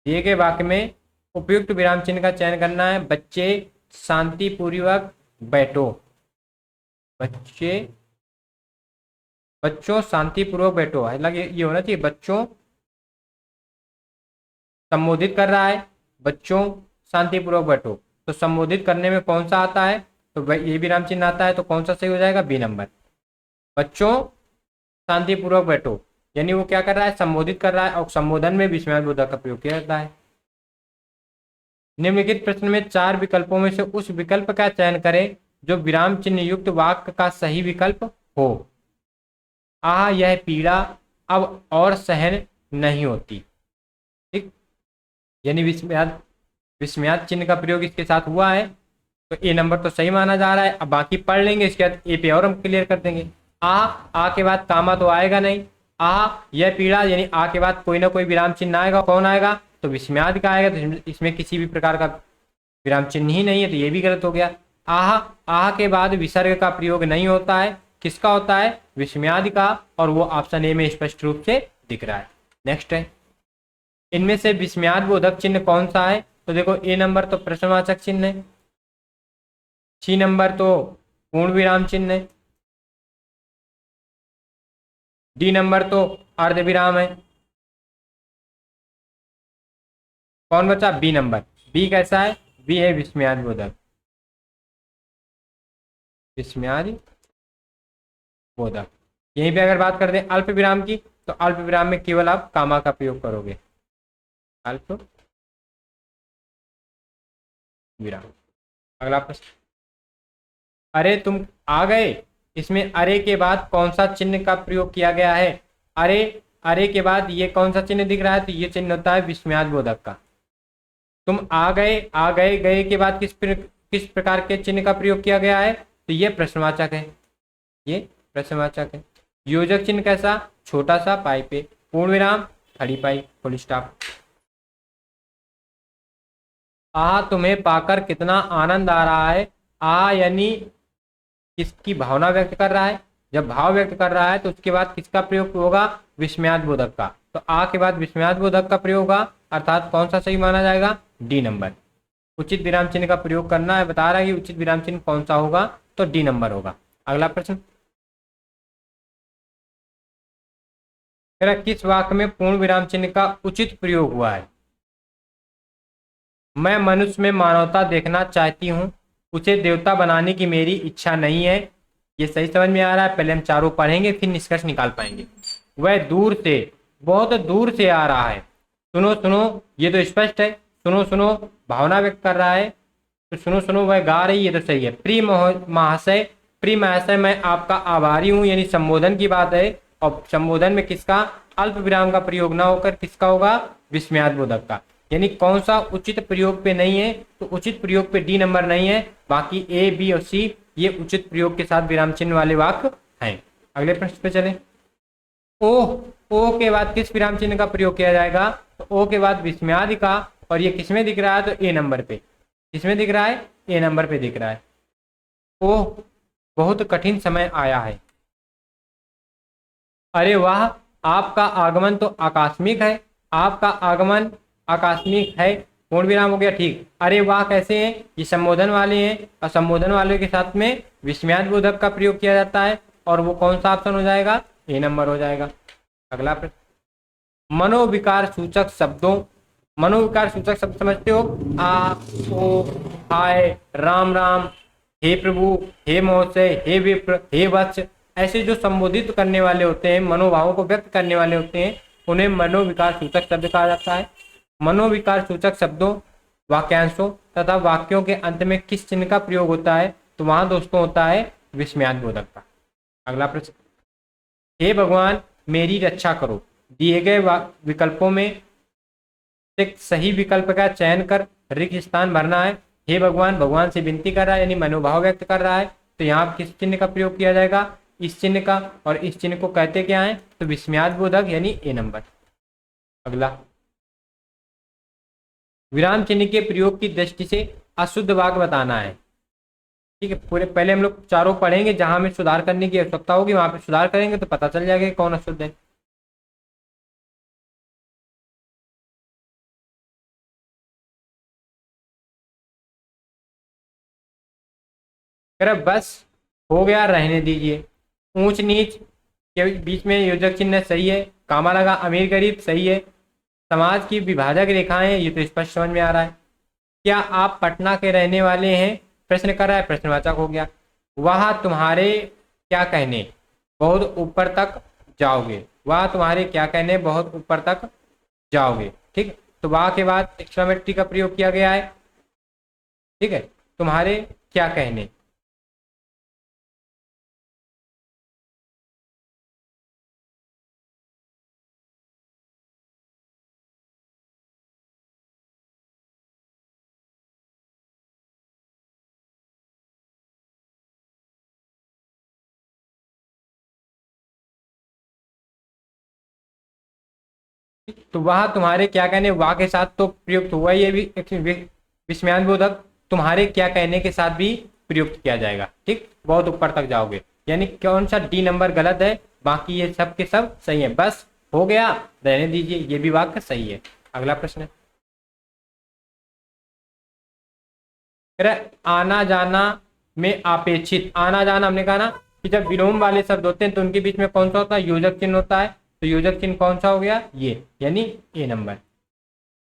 दिए गए वाक्य में उपयुक्त विराम चिन्ह का चयन करना है। बच्चे शांतिपूर्वक बैठो, बच्चे बच्चों शांतिपूर्वक बैठो, हालांकि ये होना चाहिए बच्चों संबोधित कर रहा है, बच्चों शांतिपूर्वक बैठो। तो संबोधित करने में कौन सा आता है, तो ये विराम चिन्ह आता है, तो कौन सा सही हो जाएगा, बी नंबर। बच्चों शांतिपूर्वक बैठो, यानी वो क्या कर रहा है, संबोधित कर रहा है, और संबोधन में विस्मयादिबोधक का प्रयोग किया जाता है। निम्नलिखित प्रश्न में चार विकल्पों में से उस विकल्प का चयन करें जो विराम चिन्ह युक्त वाक्य का सही विकल्प हो। आह यह पीड़ा अब और सहन नहीं होती। ठीक, यानी विस्मयाद चिन्ह का प्रयोग इसके साथ हुआ है, तो ए नंबर तो सही माना जा रहा है। अब बाकी पढ़ लेंगे, इसके बाद ए पे और हम क्लियर कर देंगे। आ के बाद कामा तो आएगा नहीं, यह पीड़ा, यानी आ के बाद कोई ना कोई विराम चिन्ह आएगा, कौन आएगा, तो विस्मयाद का आएगा, तो इसमें किसी भी प्रकार का विराम चिन्ह ही नहीं है, तो ये भी गलत हो गया। आह के बाद विसर्ग का प्रयोग नहीं होता है, किसका होता है, विस्मयादि का, और वो ऑप्शन ए में स्पष्ट रूप से दिख रहा है। नेक्स्ट है, इनमें से विस्मयाद बोधक चिन्ह कौन सा है, तो देखो ए नंबर तो प्रश्नवाचक चिन्ह है, सी नंबर तो पूर्ण विराम चिन्ह है, डी नंबर तो अर्ध विराम है, कौन बचा, बी नंबर। बी कैसा है, बी है विस्मयाद बोधक, विस्मयादि बोधक। यहीं पे अगर बात करते हैं अल्प विराम की, तो अल्प विराम में केवल आप कामा का प्रयोग करोगे, अल्प विराम। अगला प्रश्न, अरे तुम आ गए, इसमें अरे के बाद कौन सा चिन्ह का प्रयोग किया गया है, अरे, अरे के बाद ये कौन सा चिन्ह दिख रहा है, तो ये चिन्ह होता है विस्मयाद बोधक का। तुम आ गए, आ गए, गए के बाद किस प्रकार के चिन्ह का प्रयोग किया गया है, तो ये प्रश्नवाचक है, ये प्रश्नवाचक है। योजक चिन्ह कैसा, छोटा सा पाई पे, पूर्ण विराम, खड़ी पाई, फुल स्टॉप। तुम्हें पाकर कितना आनंद आ रहा है, यानी किसकी भावना व्यक्त कर रहा है, जब भाव व्यक्त कर रहा है तो उसके बाद किसका प्रयोग होगा, विस्मयाद बोधक का। तो के बाद विस्मयाद बोधक का प्रयोग होगा, अर्थात कौन सा सही माना जाएगा, डी नंबर। उचित विराम चिन्ह का प्रयोग करना है, बता रहा है कि उचित विराम चिन्ह कौन सा होगा, तो डी नंबर होगा। अगला प्रश्न, किस वाक्य में पूर्ण विराम चिन्ह का उचित प्रयोग हुआ है। मैं मनुष्य में मानवता देखना चाहती हूँ, उसे देवता बनाने की मेरी इच्छा नहीं है। ये सही समझ में आ रहा है, पहले हम चारों पढ़ेंगे फिर निष्कर्ष निकाल पाएंगे। वह दूर से, बहुत दूर से आ रहा है, सुनो सुनो, ये तो स्पष्ट है, सुनो सुनो भावना व्यक्त कर रहा है, तो सुनो सुनो वह गा रही है, ये तो सही है। प्रिय महाशय, प्रिय महाशय मैं आपका आभारी हूँ, यानी संबोधन की बात है, और संबोधन में किसका, अल्प विराम का प्रयोग ना होकर किसका होगा, विस्मयाद बोधक का। यानी कौन सा उचित प्रयोग पे नहीं है, तो उचित प्रयोग पे डी नंबर नहीं है, बाकी ए बी और सी ये उचित प्रयोग के साथ विराम चिन्ह वाले वाक्य हैं। अगले प्रश्न पे चले, ओ के बाद किस विराम चिन्ह का प्रयोग किया जाएगा, तो ओ के बाद विस्मयादि का, और ये किसमें दिख रहा है, तो ए नंबर पे, किसमें दिख रहा है, ए नंबर पे दिख रहा है। ओह बहुत कठिन समय आया है, अरे वाह आपका आगमन तो आकस्मिक है, आपका आगमन आकस्मिक है, पूर्ण विराम हो गया, ठीक। अरे वाह कैसे हैं, ये संबोधन वाले हैं, और संबोधन वाले के साथ में विस्मयाद बोधक का प्रयोग किया जाता है, और वो कौन सा ऑप्शन हो जाएगा, ए नंबर हो जाएगा। अगला प्रश्न, मनोविकार सूचक शब्दों, मनोविकार सूचक शब्द समझते हो, आ ओ हाय, राम राम, हे प्रभु, हे महोदय, हे विप्र, हे वत्स, ऐसे जो संबोधित करने वाले होते हैं, मनोभावों को व्यक्त करने वाले होते हैं, उन्हें मनोविकार सूचक शब्द कहा जाता है। मनोविकार सूचक शब्दों, वाक्यांशों तथा वाक्यों के अंत में किस चिन्ह का प्रयोग होता है, तो वहां दोस्तों होता है विस्मयाद बोधक का। अगला प्रश्न, हे भगवान मेरी रक्षा करो, दिए गए विकल्पों में एक सही विकल्प का चयन कर रिक्त स्थान भरना है। हे भगवान, भगवान से विनती कर रहा है, यानी मनोभाव व्यक्त कर रहा है, तो यहाँ किस चिन्ह का प्रयोग किया जाएगा, इस चिन्ह का, और इस चिन्ह को कहते क्या है, तो विस्मयाद बोधक, यानी ए नंबर। अगला, विराम चिन्ह के प्रयोग की दृष्टि से अशुद्ध वाक्य बताना है। ठीक है, पूरे पहले हम लोग चारों पढ़ेंगे, जहां हमें सुधार करने की आवश्यकता होगी वहां पे सुधार करेंगे, तो पता चल जाएगा कौन अशुद्ध है। बस हो गया, रहने दीजिए। ऊंच नीच के बीच में योजक चिन्ह सही है। कामा लगा अमीर गरीब सही है। समाज की विभाजक रेखाएं, ये तो स्पष्ट समझ में आ रहा है। क्या आप पटना के रहने वाले हैं, प्रश्न कर रहा है, प्रश्नवाचक हो गया। वह तुम्हारे क्या कहने बहुत ऊपर तक जाओगे, वह तुम्हारे क्या कहने बहुत ऊपर तक जाओगे। ठीक, तो वह के बाद एक्सक्लेमेटरी का प्रयोग किया गया है। ठीक है, तुम्हारे क्या कहने। तो वह तुम्हारे क्या कहने वाह के साथ तो प्रयुक्त हुआ, ये भी विस्मयान बोधक तुम्हारे क्या कहने के साथ भी प्रयुक्त किया जाएगा। ठीक, बहुत ऊपर तक जाओगे, यानी कौन सा डी नंबर गलत है, बाकी ये सब के सब सही है। बस हो गया, रहने दीजिए, ये भी वाक्य सही है। अगला प्रश्न है, आना जाना में अपेक्षित। आना जाना हमने कहा ना कि जब विलोम वाले शब्द होते हैं तो उनके बीच में कौन सा होता है, योजक चिन्ह होता है। तो योजक चिन्ह कौन सा हो गया, ये, यानी ए नंबर।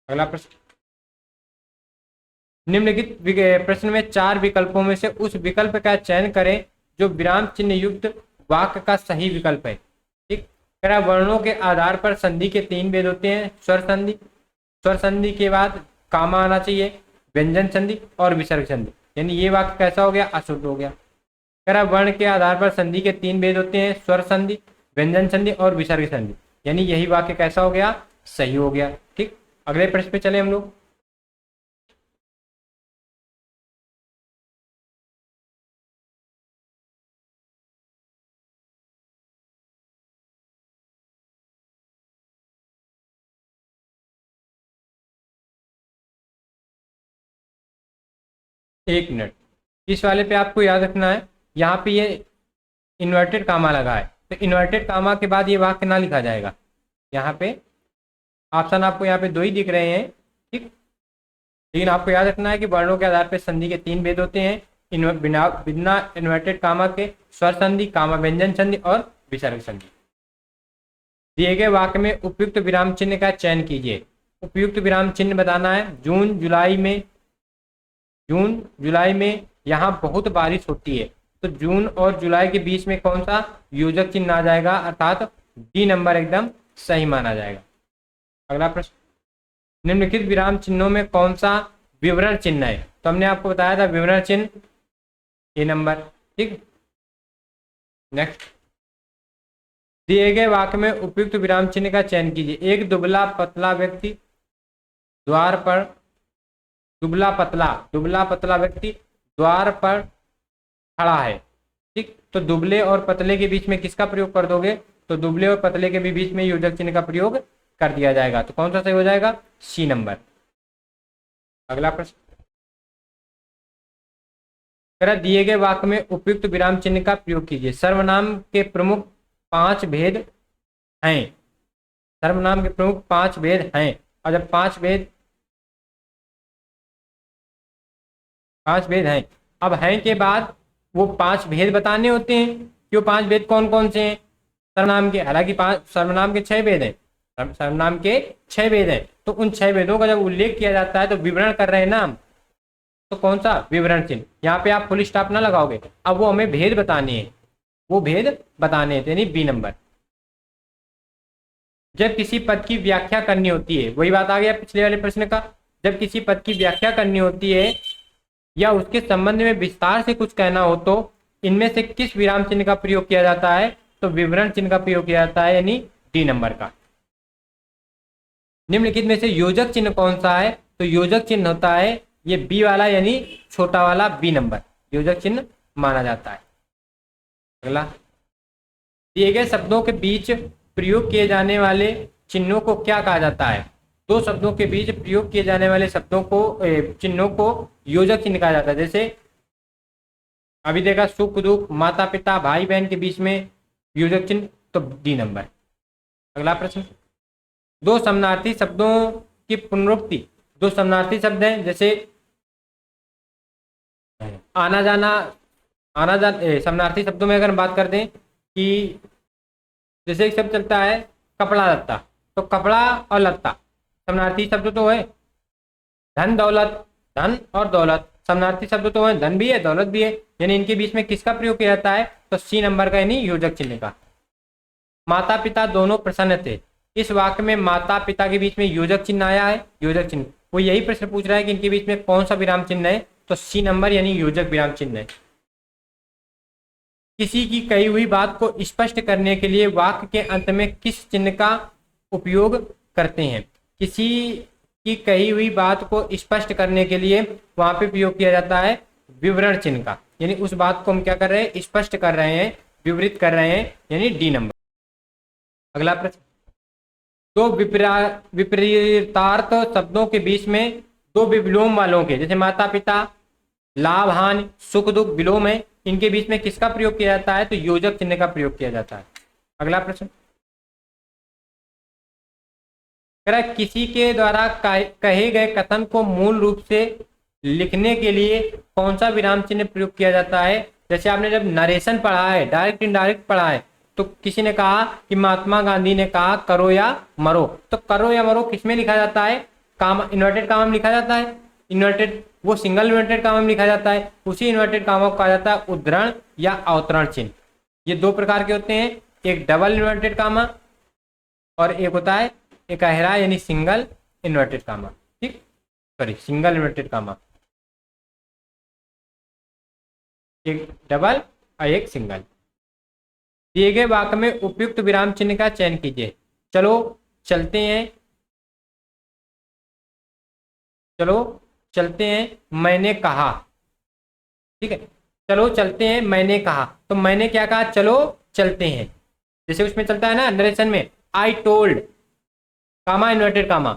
अगला प्रश्न, निम्नलिखित प्रश्न में चार विकल्पों में से उस विकल्प का चयन करें जो विराम चिन्ह युक्त वाक्य का सही विकल्प है। ठीक, कह रहा वर्णों के आधार पर संधि के तीन भेद होते हैं, स्वर संधि, स्वर संधि के बाद कामा आना चाहिए, व्यंजन संधि और विसर्ग संधि, यानी ये वाक्य कैसा हो गया, अशुद्ध हो गया। कह रहा वर्ण के आधार पर संधि के तीन भेद होते हैं, स्वर संधि, व्यंजन संधि और विसर्ग संधि, यानी यही वाक्य कैसा हो गया, सही हो गया। ठीक, अगले प्रश्न पे चले हम लोग। एक मिनट, इस वाले पे आपको याद रखना है, यहाँ पे ये इन्वर्टेड कामा लगा है, तो इन्वर्टेड कामा के बाद ये वाक्य ना लिखा जाएगा। यहाँ पे ऑप्शन आपको यहाँ पे दो ही दिख रहे हैं। ठीक, लेकिन आपको याद रखना है कि वर्णों के आधार पर संधि के तीन भेद होते हैं, बिना बिना इन्वर्टेड कामा के स्वर संधि, कामा व्यंजन संधि और विसर्ग संधि। दिए गए वाक्य में उपयुक्त विराम चिन्ह का चयन कीजिए। उपयुक्त विराम चिन्ह बताना है। जून जुलाई में यहाँ बहुत बारिश होती है, तो जून और जुलाई के बीच में कौन सा योजक चिन्ह आ जाएगा, अर्थात डी नंबर एकदम सही माना जाएगा। अगला प्रश्न, निम्नलिखित विराम चिन्हों में कौन सा विवरण चिन्ह है। तो हमने आपको बताया था विवरण चिन्ह ए नंबर। ठीक, नेक्स्ट, दिए गए वाक्य में उपयुक्त विराम चिन्ह का चयन कीजिए। एक दुबला पतला व्यक्ति द्वार पर, दुबला पतला व्यक्ति द्वार पर खड़ा है। ठीक, तो दुबले और पतले के बीच में किसका प्रयोग कर दोगे, तो दुबले और पतले के भी बीच में योजक चिन्ह का प्रयोग कर दिया जाएगा। तो कौन सा सही हो जाएगा, सी नंबर। अगला प्रश्न, दिए गए वाक्य में उपयुक्त विराम चिन्ह का प्रयोग कीजिए। सर्वनाम के प्रमुख पांच भेद हैं, सर्वनाम के प्रमुख पांच भेद हैं, और जब पांच भेद हैं, अब हैं के बाद वो पांच भेद बताने होते हैं कि वो पांच भेद कौन कौन से हैं सर्वनाम के। हालांकि पांच सर्वनाम के छह भेद हैं, सर्वनाम के छह भेद हैं, तो उन छह भेदों का जब उल्लेख किया जाता है तो विवरण कर रहे हैं ना हम, तो कौन सा विवरण चिन्ह। यहाँ पे आप फुल स्टॉप ना लगाओगे, अब वो हमें भेद बताने हैं, वो भेद बताने हैं, यानी बी नंबर। जब किसी पद की व्याख्या करनी होती है, वही बात आ गया पिछले वाले प्रश्न का, जब किसी पद की व्याख्या करनी होती है या उसके संबंध में विस्तार से कुछ कहना हो तो इनमें से किस विराम चिन्ह का प्रयोग किया जाता है, तो विवरण चिन्ह का प्रयोग किया जाता है, यानी डी नंबर का। निम्नलिखित में से योजक चिन्ह कौन सा है, तो योजक चिन्ह होता है ये बी वाला, यानी छोटा वाला बी नंबर योजक चिन्ह माना जाता है। अगला, दिए गए शब्दों के बीच प्रयोग किए जाने वाले चिन्हों को क्या कहा जाता है। दो शब्दों के बीच प्रयोग किए जाने वाले शब्दों को चिन्हों को योजक चिन्ह कहा जाता है। जैसे अभी देखा सुख दुख, माता पिता, भाई बहन के बीच में योजक चिन्ह, तो डी नंबर। अगला प्रश्न, दो समानार्थी शब्दों की पुनरुक्ति, दो समानार्थी शब्द हैं जैसे आना जाना, समानार्थी शब्दों में अगर हम बात करते हैं कि जैसे एक शब्द चलता है कपड़ा लत्ता, तो कपड़ा और लत्ता समानार्थी शब्द तो है। धन दौलत, धन और दौलत समानार्थी शब्द तो है, धन भी है दौलत भी है, यानी इनके बीच में किसका प्रयोग किया जाता है, तो सी नंबर का यानी योजक चिन्ह का। माता पिता दोनों प्रसन्न थे, इस वाक्य में माता पिता के बीच में योजक चिन्ह आया है, योजक चिन्ह। वो यही प्रश्न पूछ रहा है कि इनके बीच में कौन सा विराम चिन्ह है, तो सी नंबर यानी योजक विराम चिन्ह है। किसी की कही हुई बात को स्पष्ट करने के लिए वाक्य के अंत में किस चिन्ह का उपयोग करते हैं। किसी की कही हुई बात को स्पष्ट करने के लिए वहां पे प्रयोग किया जाता है विवरण चिन्ह का, यानी उस बात को हम क्या कर रहे हैं, स्पष्ट कर रहे हैं, विवरित कर रहे हैं, यानी डी नंबर। अगला प्रश्न, दो विपरीतार्थ शब्दों के बीच में दो विलोम वालों के, जैसे माता पिता, लाभ हानि, सुख दुख विलोम है, इनके बीच में किसका प्रयोग किया जाता है, तो योजक चिन्ह का प्रयोग किया जाता है। अगला प्रश्न, किसी के द्वारा कहे गए कथन को मूल रूप से लिखने के लिए कौन सा विराम चिन्ह प्रयोग किया जाता है। जैसे आपने जब नरेशन पढ़ा है, डायरेक्ट इनडायरेक्ट पढ़ा है, तो किसी ने कहा कि महात्मा गांधी ने कहा करो या मरो, तो करो या मरो किसमें लिखा जाता है, कामा इन्वर्टेड कामा में लिखा जाता है, इन्वर्टेड वो सिंगल इन्वर्टेड कामा में लिखा जाता है, उसी इन्वर्टेड कामा को कहा जाता है उद्धरण या अवतरण चिन्ह। ये दो प्रकार के होते हैं, एक डबल इन्वर्टेड कामा और एक होता है एकहरा यानी सिंगल इन्वर्टेड कामा, ठीक, सॉरी सिंगल इन्वर्टेड कामा, एक डबल और एक सिंगल। दिए गए वाक्य में उपयुक्त विराम चिन्ह का चयन कीजिए। चलो चलते हैं, चलो चलते हैं, मैंने कहा, ठीक है, चलो चलते हैं मैंने कहा, तो मैंने क्या कहा, चलो चलते हैं। जैसे उसमें चलता है ना नरेशन में, I told comma inverted comma,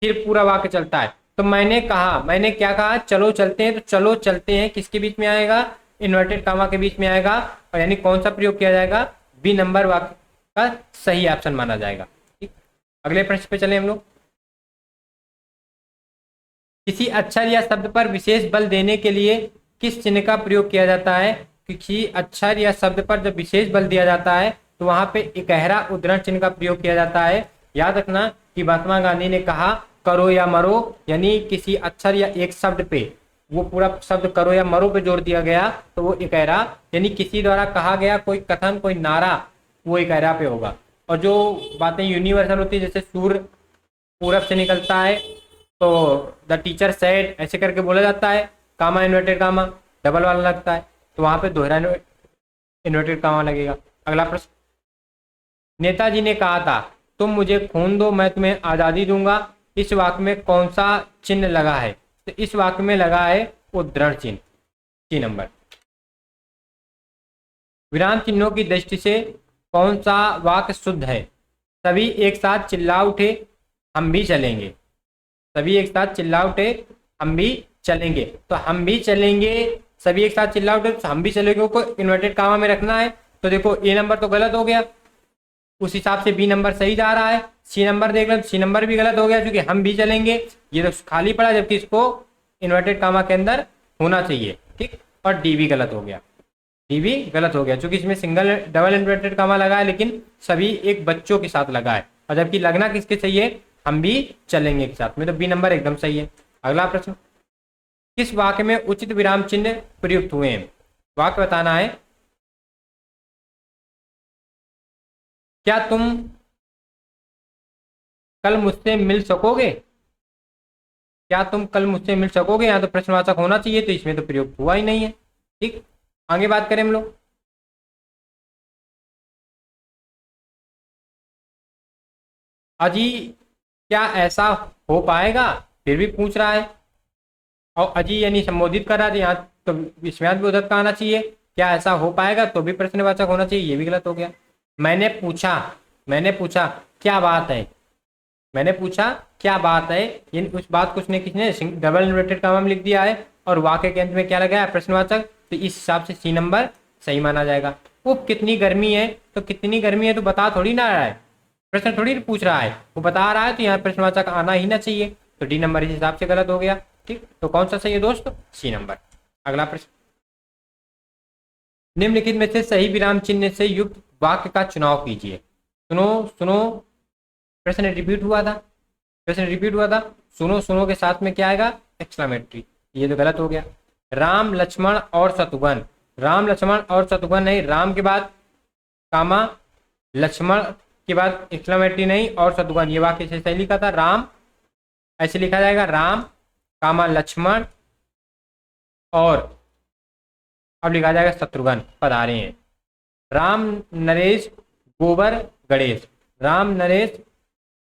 फिर पूरा वाक्य चलता है, तो मैंने कहा, मैंने क्या कहा, चलो चलते हैं, तो चलो चलते हैं किसके बीच में आएगा, इन्वर्टेड कामा के बीच में आएगा, और यानी कौन सा प्रयोग किया जाएगा, बी नंबर वाक्य का सही ऑप्शन माना जाएगा। ठीक, अगले प्रश्न पे चले हम लोग। किसी अक्षर या शब्द पर विशेष बल देने के लिए किस चिन्ह का प्रयोग किया जाता है। किसी अक्षर या शब्द पर जब विशेष बल दिया जाता है तो वहां पे एकहरा उद्धरण चिन्ह का प्रयोग किया जाता है। याद रखना कि महात्मा गांधी ने कहा करो या मरो, यानी किसी अक्षर या एक शब्द पे वो पूरा शब्द करो या मरो पे जोड़ दिया गया तो वो एकहरा, यानी किसी द्वारा कहा गया कोई कथन कोई नारा वो एकहरा पे होगा। और जो बातें यूनिवर्सल होती है, जैसे सूर्य पूरब से निकलता है तो द टीचर सेड ऐसे करके बोला जाता है, कामा इन्वर्टेड कामा डबल वाला लगता है, तो वहां पे दोहरा इन्वर्टेड कामा लगेगा। अगला प्रश्न, नेताजी ने कहा था तुम मुझे खून दो मैं तुम्हें आजादी दूंगा, इस वाक्य में कौन सा चिन्ह लगा है, तो इस वाक्य में लगा है उद्धरण चिन्ह, 3 नंबर। विराम चिन्हों की दृष्टि से कौन सा वाक्य शुद्ध है। सभी एक साथ चिल्ला उठे हम भी चलेंगे, सभी एक साथ चिल्ला उठे हम भी चलेंगे, तो हम भी चलेंगे, सभी एक साथ चिल्ला उठे तो हम भी चलेंगे को इन्वर्टेड कामा में रखना है, तो देखो ए नंबर तो गलत हो गया, उस हिसाब से बी नंबर सही जा रहा है। सी नंबर देख लो, सी नंबर भी गलत हो गया क्योंकि हम भी चलेंगे ये तो खाली पड़ा, जबकि इसको इन्वर्टेड कामा के अंदर होना चाहिए, ठीक, और डी भी गलत हो गया, डी भी गलत हो गया क्योंकि इसमें सिंगल डबल इन्वर्टेड कामा लगा है लेकिन सभी एक बच्चों के साथ लगा है, और जबकि लगना किसके चाहिए, हम भी चलेंगे के साथ में, तो बी नंबर एकदम सही है। अगला प्रश्न, किस वाक्य में उचित विराम चिन्ह प्रयुक्त हुए हैं, वाक्य बताना है। क्या तुम कल मुझसे मिल सकोगे, क्या तुम कल मुझसे मिल सकोगे, यहाँ तो प्रश्नवाचक होना चाहिए तो इसमें तो प्रयोग हुआ ही नहीं है। ठीक, आगे बात करें हम लोग। अजी क्या ऐसा हो पाएगा, फिर भी पूछ रहा है, और अजी यानी संबोधित कर रहा है, यहाँ तो विस्मयादिबोधक का आना चाहिए, क्या ऐसा हो पाएगा तो भी प्रश्नवाचक होना चाहिए, ये भी गलत हो गया। मैंने पूछा, मैंने पूछा क्या बात है, मैंने पूछा क्या बात है, यानी उस बात को उसने किसने डबल इन्वर्टेड कामा में लिख दिया है और वाक्य के अंत में क्या लगाया प्रश्नवाचक, तो इस हिसाब से सी नंबर सही माना जाएगा। वो कितनी गर्मी है, तो कितनी गर्मी है तो बता थोड़ी ना रहा है, प्रश्न थोड़ी पूछ रहा है, वो बता रहा है तो यहाँ प्रश्नवाचक आना ही ना चाहिए, तो डी नंबर इस हिसाब से गलत हो गया। ठीक, तो कौन सा सही है दोस्तों, सी नंबर। अगला प्रश्न, निम्नलिखित में से सही विराम चिन्ह से युक्त वाक्य का चुनाव कीजिए। सुनो सुनो, प्रश्न रिपीट हुआ था, प्रश्न रिपीट हुआ था। सुनो सुनो के साथ में क्या आएगा? एक्सक्लामेटरी। ये तो गलत हो गया। राम लक्ष्मण और शत्रुघ्न, राम लक्ष्मण और शत्रुघ्न नहीं, राम के बाद कामा, लक्ष्मण के बाद एक्सक्लामेटरी नहीं, और शत्रुघ्न, ये वाक्य से सही लिखा था। राम ऐसे लिखा जाएगा, राम कामा लक्ष्मण और अब लिखा जाएगा शत्रुघ्न पधारे हैं। राम नरेश गोबर गणेश, राम नरेश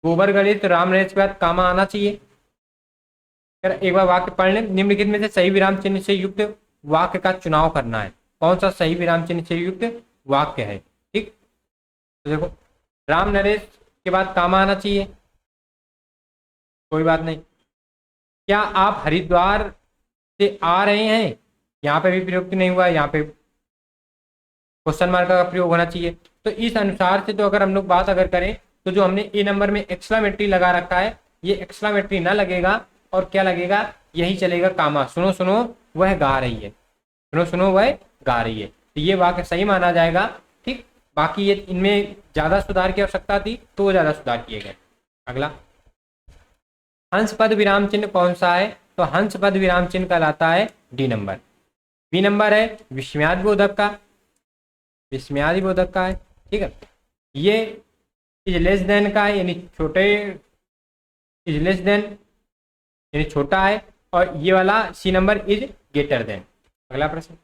गोबर गणेश, तो राम नरेश के बाद कामा आना चाहिए। एक बार वाक्य पढ़ लें। निम्नलिखित में से सही विराम चिन्ह से युक्त वाक्य का चुनाव करना है। कौन सा सही विराम चिन्ह से युक्त वाक्य है? ठीक, तो देखो, राम नरेश के बाद कामा आना चाहिए, कोई बात नहीं। क्या आप हरिद्वार से आ रहे हैं? यहाँ पे भी प्रयोग नहीं हुआ है, यहाँ पे क्वेश्चन मार्क का प्रयोग होना चाहिए। तो इस अनुसार से तो अगर हम लोग बात अगर करें तो जो हमने ए नंबर में एक्सक्लामेटरी लगा रखा है, ये एक्सक्लामेटरी ना लगेगा और क्या लगेगा? यही चलेगा, कामा। सुनो सुनो वह गा रही है, सुनो सुनो वह गा रही है, तो ये वाक्य सही माना जाएगा। ठीक, बाकी ये इनमें ज्यादा सुधार की आवश्यकता थी तो वो ज्यादा सुधार किए गए। अगला, हंस पद विराम चिन्ह कौन सा है? तो हंस पद विराम चिन्ह कहलाता है डी नंबर। बी नंबर है विस्मयादि बोधक का, विस्मयादि बोधक का है। ठीक है, ये इज लेस देन का है, यानी छोटे, इज लेस देन यानी छोटा है, और ये वाला C number is greater than. अगला प्रश्न,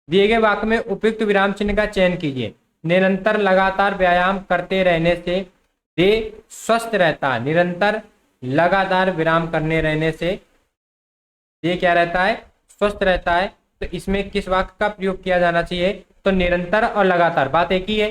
दिए गए वाक्य में उपयुक्त विराम चिन्ह का चयन कीजिए। निरंतर लगातार व्यायाम करते रहने से देह स्वस्थ रहता है। निरंतर लगातार विराम करने रहने से देह क्या रहता है? स्वस्थ रहता है। तो इसमें किस वाक्य का प्रयोग किया जाना चाहिए? तो निरंतर और लगातार बात एक ही है,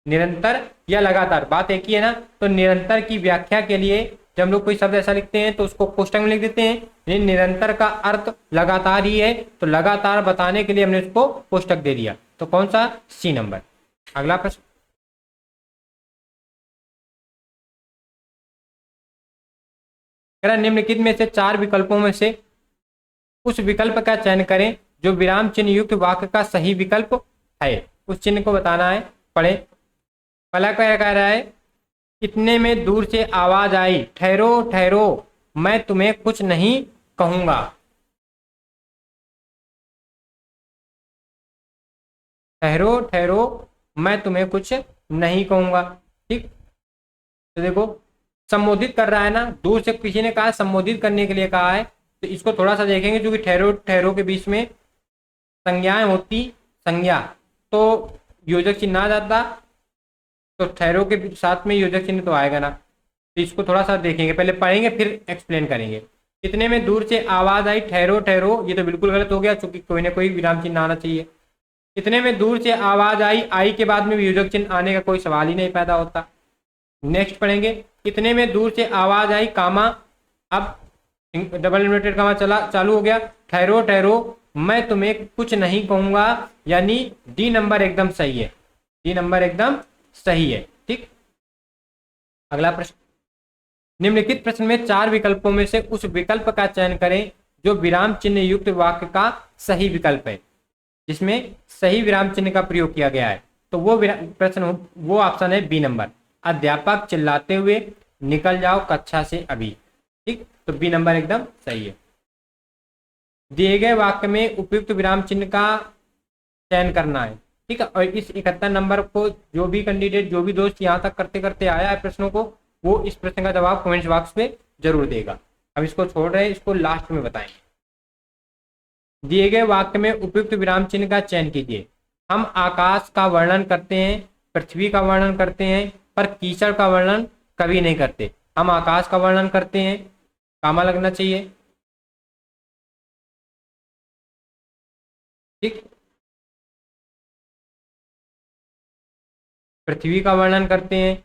निरंतर या लगातार बात एक ही है ना। तो निरंतर की व्याख्या के लिए जब हम लोग कोई शब्द ऐसा लिखते हैं तो उसको कोष्टक में लिख देते हैं, लेकिन निरंतर का अर्थ लगातार ही है, तो लगातार बताने के लिए हमने उसको कोष्टक दे दिया। तो कौन सा? C number. अगला प्रश्न, निम्नलिखित में से 4 विकल्पों में से उस विकल्प का चयन करें जो विराम चिन्ह युक्त वाक्य का सही विकल्प है। उस चिन्ह को बताना है, पढ़े। पहला क्या कह रहा है? इतने में दूर से आवाज आई, ठहरो ठहरो मैं तुम्हें कुछ नहीं कहूंगा। ठहरो ठहरो मैं तुम्हें कुछ नहीं कहूंगा। ठीक, तो देखो संबोधित कर रहा है ना, दूर से किसी ने कहा, संबोधित करने के लिए कहा है, तो इसको थोड़ा सा देखेंगे, क्योंकि ठहरो ठहरो के बीच में संज्ञाएं होती, संज्ञा तो योजक चिन्ह आ जाता, तो ठहरो के साथ में योजक चिन्ह तो आएगा ना। तो इसको थोड़ा सा देखेंगे, पहले पढ़ेंगे फिर एक्सप्लेन करेंगे। इतने में दूर से आवाज आई, ठहरो ठहरो, ये तो बिल्कुल गलत हो गया, क्योंकि कोई ना कोई विराम चिन्ह आना चाहिए। इतने में दूर से आवाज आई, आई के बाद में योजक चिन्ह आने का कोई सवाल ही नहीं पैदा होता। नेक्स्ट पढ़ेंगे, इतने में दूर से आवाज आई, कामा, अब डबल इन्वर्टेड कामा चला चालू हो गया, ठहरो ठहरो मैं तुम्हें कुछ नहीं कहूंगा, यानी डी नंबर एकदम सही है, डी नंबर एकदम सही है। ठीक, अगला प्रश्न, निम्नलिखित प्रश्न में 4 विकल्पों में से उस विकल्प का चयन करें जो विराम चिन्ह युक्त वाक्य का सही विकल्प है, जिसमें सही विराम चिन्ह का प्रयोग किया गया है। तो वो प्रश्न, वो ऑप्शन है बी नंबर, अध्यापक चिल्लाते हुए निकल जाओ कक्षा से अभी। ठीक, तो बी नंबर एकदम सही है। दिए गए वाक्य में उपयुक्त विराम चिन्ह का चयन करना है। ठीक है, और इस 71 नंबर को जो भी कैंडिडेट, जो भी दोस्त यहाँ तक करते करते आया है प्रश्नों को, वो इस प्रश्न का जवाब कमेंट बॉक्स में जरूर देगा। अब इसको छोड़ रहे हैं, इसको लास्ट में बताएंगे। दिए गए वाक्य में उपयुक्त विराम चिन्ह का चयन कीजिए। हम आकाश का वर्णन करते हैं, पृथ्वी का वर्णन करते हैं, पर कीचड़ का वर्णन कभी नहीं करते। हम आकाश का वर्णन करते हैं, कामा लगना चाहिए। ठीक, पृथ्वी का वर्णन करते हैं,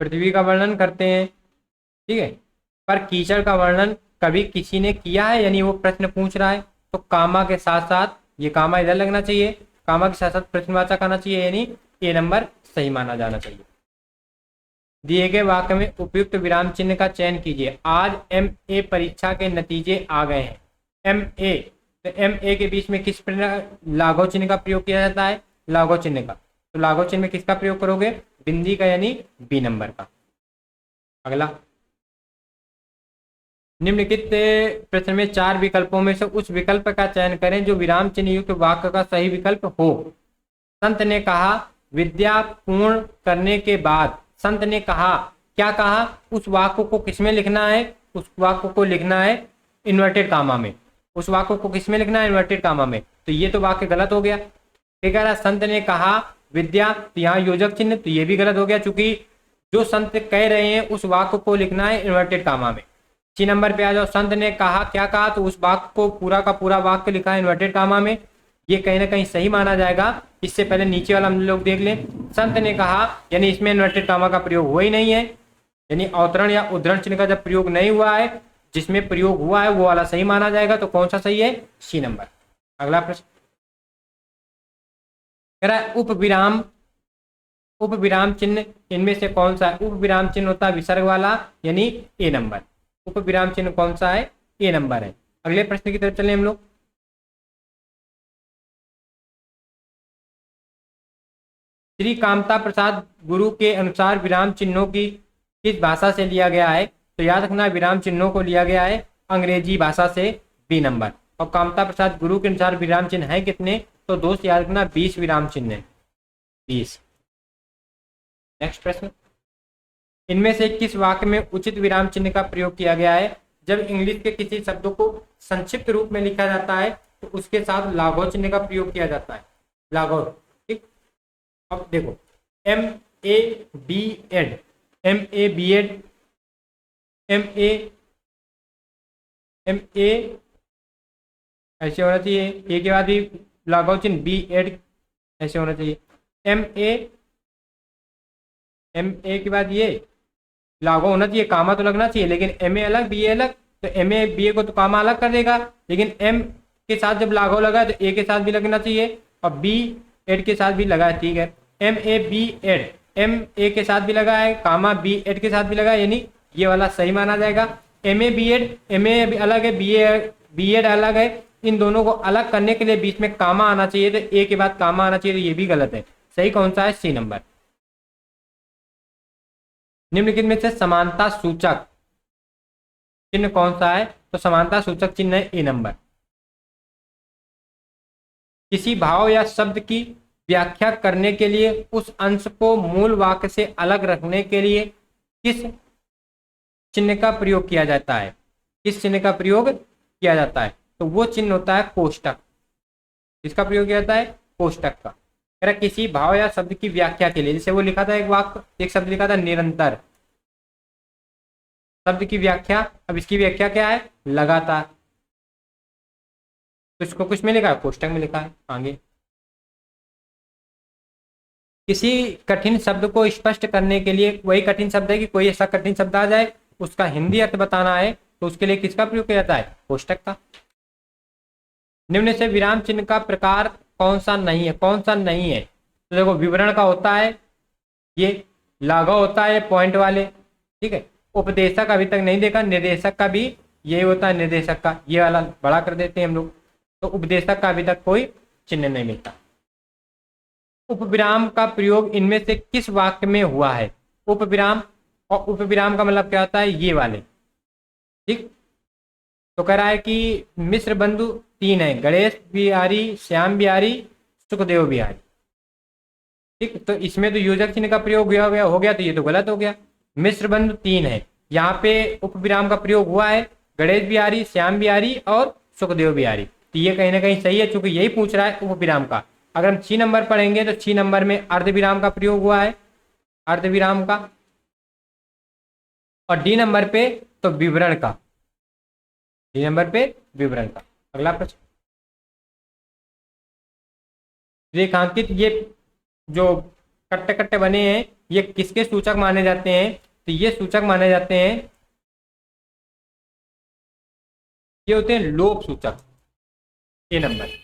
पृथ्वी का वर्णन करते हैं। ठीक है, पर कीचड़ का वर्णन कभी किसी ने किया है, यानी वो प्रश्न पूछ रहा है, तो कामा के साथ साथ, ये कामा इधर लगना चाहिए, कामा के साथ साथ प्रश्नवाचक आना चाहिए, यानी ए नंबर सही माना जाना चाहिए। दिए गए वाक्य में उपयुक्त विराम चिन्ह का चयन कीजिए। आज MA परीक्षा के नतीजे आ गए हैं। MA तो एम ए के बीच में किस लाघव चिन्ह का प्रयोग किया जाता है? लाघव चिन्ह का। तो लाघव चिन्ह में किसका प्रयोग करोगे? बिंदी का, यानी बी नंबर का। अगला, निम्नलिखित प्रश्न में 4 विकल्पों में से उस विकल्प का चयन करें जो विराम चिन्ह युक्त वाक्य का सही विकल्प हो। संत ने कहा विद्या पूर्ण करने के बाद। संत ने कहा, क्या कहा? उस वाक्य को किसमें लिखना है? उस वाक्य को लिखना है इन्वर्टेड कामा में। उस वाक्य को किसमें लिखना है? इन्वर्टेड कामा में। तो ये तो वाक्य गलत हो गया। ठीक है, संत ने कहा विद्या, तो यहाँ योजक चिन्ह, तो ये भी गलत हो गया, चूंकि जो संत कह रहे हैं उस वाक्य को लिखना है इन्वर्टेड कामा में। 6 नंबर पे आ जाओ। संत ने कहा, क्या कहा? तो उस वाक्य को पूरा का पूरा वाक्य लिखा है इन्वर्टेड कामा में। ये कहीं ना कहीं सही माना जाएगा। इससे पहले नीचे वाला हम लोग देख लें। संत ने कहा, यानी इसमें इन्वर्टेड कामा का प्रयोग हुआ ही नहीं है, यानी अवतरण या उद्धरण चिन्ह का जब प्रयोग नहीं हुआ है, जिसमें प्रयोग हुआ है वो वाला सही माना जाएगा। तो कौन सा सही है? C number. अगला प्रश्न कह रहा है उप विराम चिन्ह इनमें से कौन सा है? उप विराम चिन्ह होता है विसर्ग वाला, यानी ए नंबर। उप विराम चिन्ह कौन सा है? ए नंबर है। अगले प्रश्न की तरफ चलें हम लोग। श्री कामता प्रसाद गुरु के अनुसार विराम चिन्हों की किस भाषा से लिया गया है? तो याद रखना, विराम चिन्हों को लिया गया है अंग्रेजी भाषा से, बी नंबर। और कामता प्रसाद गुरु के अनुसार विराम चिन्ह है कितने? तो दोस्त याद रखना 20 विराम चिन्ह है, 20। नेक्स्ट प्रश्न, इनमें से किस वाक्य में उचित विराम चिन्ह का प्रयोग किया गया है? जब इंग्लिश के किसी शब्दों को संक्षिप्त रूप में लिखा जाता है तो उसके साथ लाघव चिन्ह का प्रयोग किया जाता है, लाघव। ठीक, अब देखो, M A B Ed, M A B Ed, M A ऐसे होना चाहिए, ए के बाद भी लाघव चिन्ह, बी एड ऐसे होना चाहिए। एम ए के बाद ये लागू होना चाहिए, कामा तो लगना चाहिए, लेकिन एम ए अलग बी ए अलग। तो एम ए बी ए को तो कामा अलग कर देगा, लेकिन एम के साथ जब लागू लगा तो ए के साथ भी लगना चाहिए, और बी एड के साथ भी लगा है। ठीक है, M A B Ed, M A के साथ भी लगा है, कामा बी एड के साथ भी लगा है, यानी ये वाला सही माना जाएगा। M A B Ed, M A अलग है, बी एड अलग है, इन दोनों को अलग करने के लिए बीच में कामा आना चाहिए, तो ए के बाद कामा आना चाहिए, तो ये भी गलत है। सही कौन सा है? C number. निम्नलिखित में से समानता सूचक चिन्ह कौन सा है? तो समानता सूचक चिन्ह है ए नंबर। किसी भाव या शब्द की व्याख्या करने के लिए उस अंश को मूल वाक्य से अलग रखने के लिए किस चिन्ह का प्रयोग किया जाता है? किस चिन्ह का प्रयोग किया जाता है? तो वो चिन्ह होता है कोष्टक। इसका प्रयोग किया जाता है कोष्टक का। अगर किसी भाव या शब्द की व्याख्या के लिए, जैसे वो लिखा था एक वाक्य, एक शब्द लिखा था निरंतर, शब्द की व्याख्या, अब इसकी व्याख्या क्या है? लगातार। तो इसको कुछ में लिखा है? कोष्टक में लिखा है। आगे, किसी कठिन शब्द को स्पष्ट करने के लिए, वही कठिन शब्द है कि कोई ऐसा कठिन शब्द आ जाए उसका हिंदी अर्थ बताना है, तो उसके लिए किसका प्रयोग किया जाता है? कोष्टक का। निम्न से विराम चिन्ह का प्रकार कौन सा नहीं है? कौन सा नहीं है? तो देखो, विवरण का होता है, ये लाघव होता है पॉइंट वाले। ठीक है, उपदेशक अभी तक नहीं देखा, निर्देशक का भी यही होता है, निर्देशक का ये वाला बड़ा कर देते हैं हम लोग। तो उपदेशक का अभी तक कोई चिन्ह नहीं मिलता। उपविराम का प्रयोग इनमें से किस वाक्य में हुआ है? उपविराम, और उपविराम का मतलब क्या होता है? ये वाले। ठीक, तो कह रहा है कि मिश्र बंधु 3 है, गणेश बिहारी, श्याम बिहारी, सुखदेव बिहारी। ठीक, तो इसमें तो योजक चिन्ह का प्रयोग हो गया, तो ये तो गलत हो गया। मिश्र बंधु 3 है, यहाँ पे उपविराम का प्रयोग हुआ है गणेश बिहारी, श्याम बिहारी और सुखदेव बिहारी। तो ये कहीं ना कहीं सही है, चूंकि यही पूछ रहा है उपविराम का। अगर हम 6 नंबर पढ़ेंगे तो 6 नंबर में अर्धविराम का प्रयोग हुआ है, अर्धविराम का, और डी नंबर पे तो विवरण का, डी नंबर पे विवरण का। अगला प्रश्न, रेखांकित ये जो कट्टे कट्टे बने हैं ये किसके सूचक माने जाते हैं? तो ये सूचक माने जाते हैं, ये होते हैं लोप सूचक, ए नंबर।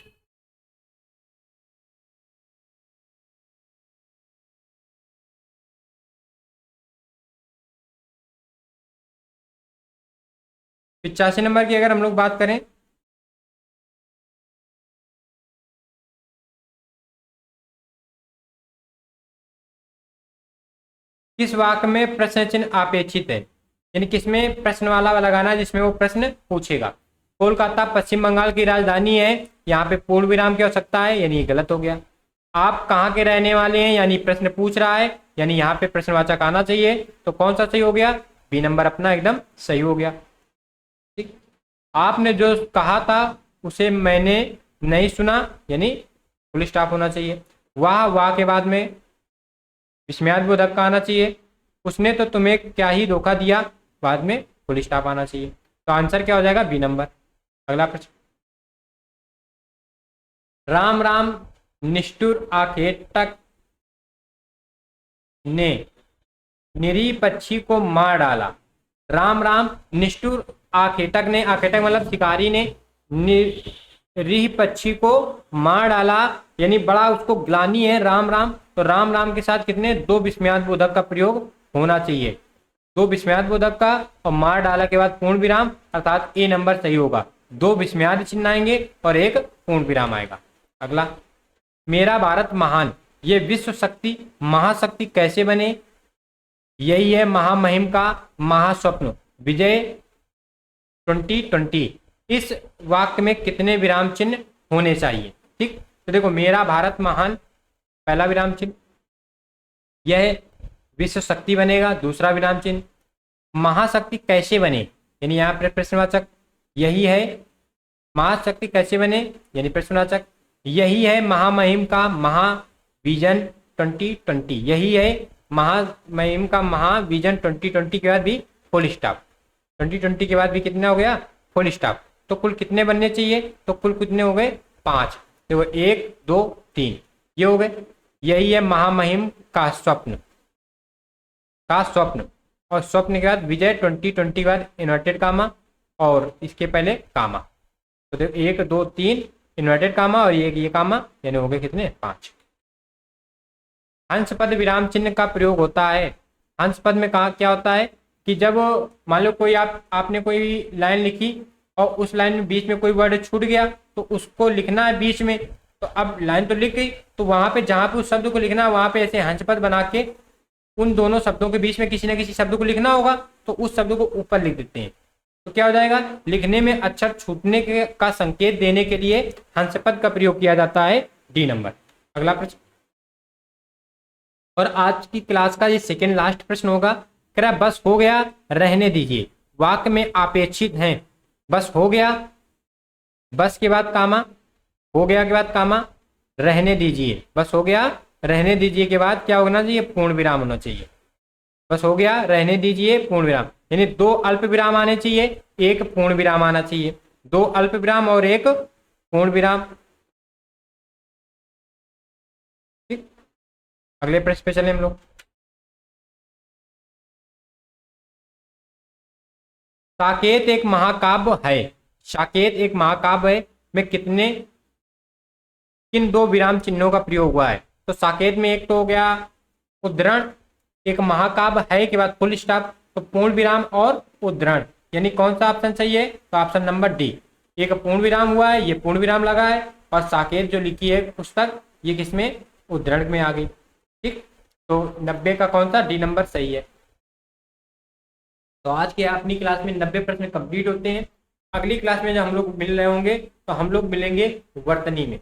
पिचासी नंबर की अगर हम लोग बात करें, किस वाक्य में प्रश्न चिन्ह अपेक्षित है, यानी किसमें प्रश्न वाला लगाना है जिसमें वो प्रश्न पूछेगा। कोलकाता पश्चिम बंगाल की राजधानी है, यहाँ पे पूर्ण विराम की आवश्यकता है, यानी ये गलत हो गया। आप कहाँ के रहने वाले हैं, यानी प्रश्न पूछ रहा है, यानी यहाँ पे प्रश्नवाचक आना चाहिए, तो कौन सा सही हो गया, बी नंबर अपना एकदम सही हो गया। ठीक, आपने जो कहा था उसे मैंने नहीं सुना, यानी फुल स्टॉप होना चाहिए। वाह के बाद में विस्मयादिबोधक का आना चाहिए। उसने तो तुम्हें क्या ही धोखा दिया, बाद में फुल स्टॉप आना चाहिए। तो आंसर क्या हो जाएगा, बी नंबर। अगला प्रश्न, राम राम निष्ठुर आखेटक ने निरीह पक्षी को मार डाला। राम राम निष्ठुर आखेटक ने, आखेटक मतलब शिकारी ने निरीह पक्षी को मार डाला, यानी बड़ा उसको ग्लानि है राम राम। तो राम राम के साथ कितने, दो विस्मयादिबोधक का प्रयोग होना चाहिए, दो विस्मयादिबोधक का, और मार डाला के बाद पूर्ण विराम, अर्थात ए नंबर सही होगा। दो विस्मयादि चिन्ह आएंगे और एक पूर्ण विराम आएगा। अगला, मेरा भारत महान, ये विश्व शक्ति महाशक्ति कैसे बने, यही है महामहिम का महास्वप्न विजय 2020। इस वाक्य में कितने विराम चिन्ह होने चाहिए। ठीक, तो देखो, मेरा भारत महान पहला विराम चिन्ह, यह विश्व शक्ति बनेगा दूसरा विराम चिन्ह। महाशक्ति कैसे बने, यानी यहाँ पर प्रश्नवाचक, यही है महाशक्ति कैसे बने, यानी प्रश्नवाचक। यही है महामहिम का महाविजन 2020, यही है महामहिम का महाविजन 2020 के बाद भी फुल स्टॉप, 2020 के बाद भी कितना हो गया, फुल स्टॉप। तो कुल कितने बनने चाहिए, तो कुल कितने हो गए, 5। देखो 1 2 3 ये हो गए। यही है महामहिम का स्वप्न, और स्वप्न के बाद विजय 2020 के बाद इन्वर्टेड कामा और इसके पहले कामा। तो देखो 1 2 3 इन्वर्टेड कामा और ये कामा, यानी हो गए कितने, 5। हंस पद विराम चिन्ह का प्रयोग होता है। हंस पद में कहा क्या होता है कि जब मान लो कोई आपने कोई लाइन लिखी और उस लाइन में बीच में कोई वर्ड छूट गया, तो उसको लिखना है बीच में। तो अब लाइन तो लिख गई, तो वहां पे जहां पे उस शब्द को लिखना है वहां पे ऐसे हंस पद बना के उन दोनों शब्दों के बीच में किसी न किसी शब्द को लिखना होगा, तो उस शब्द को ऊपर लिख देते हैं। तो क्या हो जाएगा, लिखने में अक्षर छूटने का संकेत देने के लिए हंसपद का प्रयोग किया जाता है, डी नंबर। अगला प्रश्न, और आज की क्लास का ये सेकेंड लास्ट प्रश्न होगा। कह रहा बस हो गया रहने दीजिए, वाक्य में अपेक्षित हैं। बस हो गया, बस के बाद कामा, हो गया के बाद कामा, रहने दीजिए, बस हो गया रहने दीजिए के बाद क्या होना चाहिए, पूर्ण विराम होना चाहिए। बस हो गया रहने दीजिए पूर्ण विराम, यानी 2 अल्प विराम आने चाहिए, 1 पूर्ण विराम आना चाहिए। 2 अल्प विराम और 1 पूर्ण विराम। ठीक, अगले प्रश्न पे चले हम लोग। साकेत एक महाकाव्य है, साकेत एक महाकाव्य है में किन 2 विराम चिन्हों का प्रयोग हुआ है। तो साकेत में एक तो हो गया उद्धरण, एक महाकाव्य है के बाद फुल स्टॉप, तो पूर्ण विराम और उद्धरण, यानी कौन सा ऑप्शन सही है, तो ऑप्शन नंबर डी। एक पूर्ण विराम हुआ है, ये पूर्ण विराम लगा है, और साकेत जो लिखी है पुस्तक ये किसमें, उद्धरण में आ गई। ठीक, तो 90 का कौन सा, डी नंबर सही है। तो आज के अपनी क्लास में 90 प्रश्न कंप्लीट होते हैं। अगली क्लास में जब हम लोग मिल रहे होंगे तो हम लोग मिलेंगे वर्तनी में,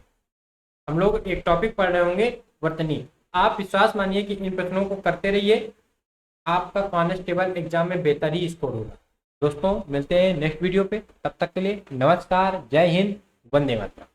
हम लोग एक टॉपिक पढ़ रहे होंगे वर्तनी। आप विश्वास मानिए कि इन प्रश्नों को करते रहिए, आपका कांस्टेबल एग्जाम में बेहतर ही स्कोर होगा। दोस्तों मिलते हैं नेक्स्ट वीडियो पे, तब तक के लिए नमस्कार, जय हिंद, वंदे मातरम।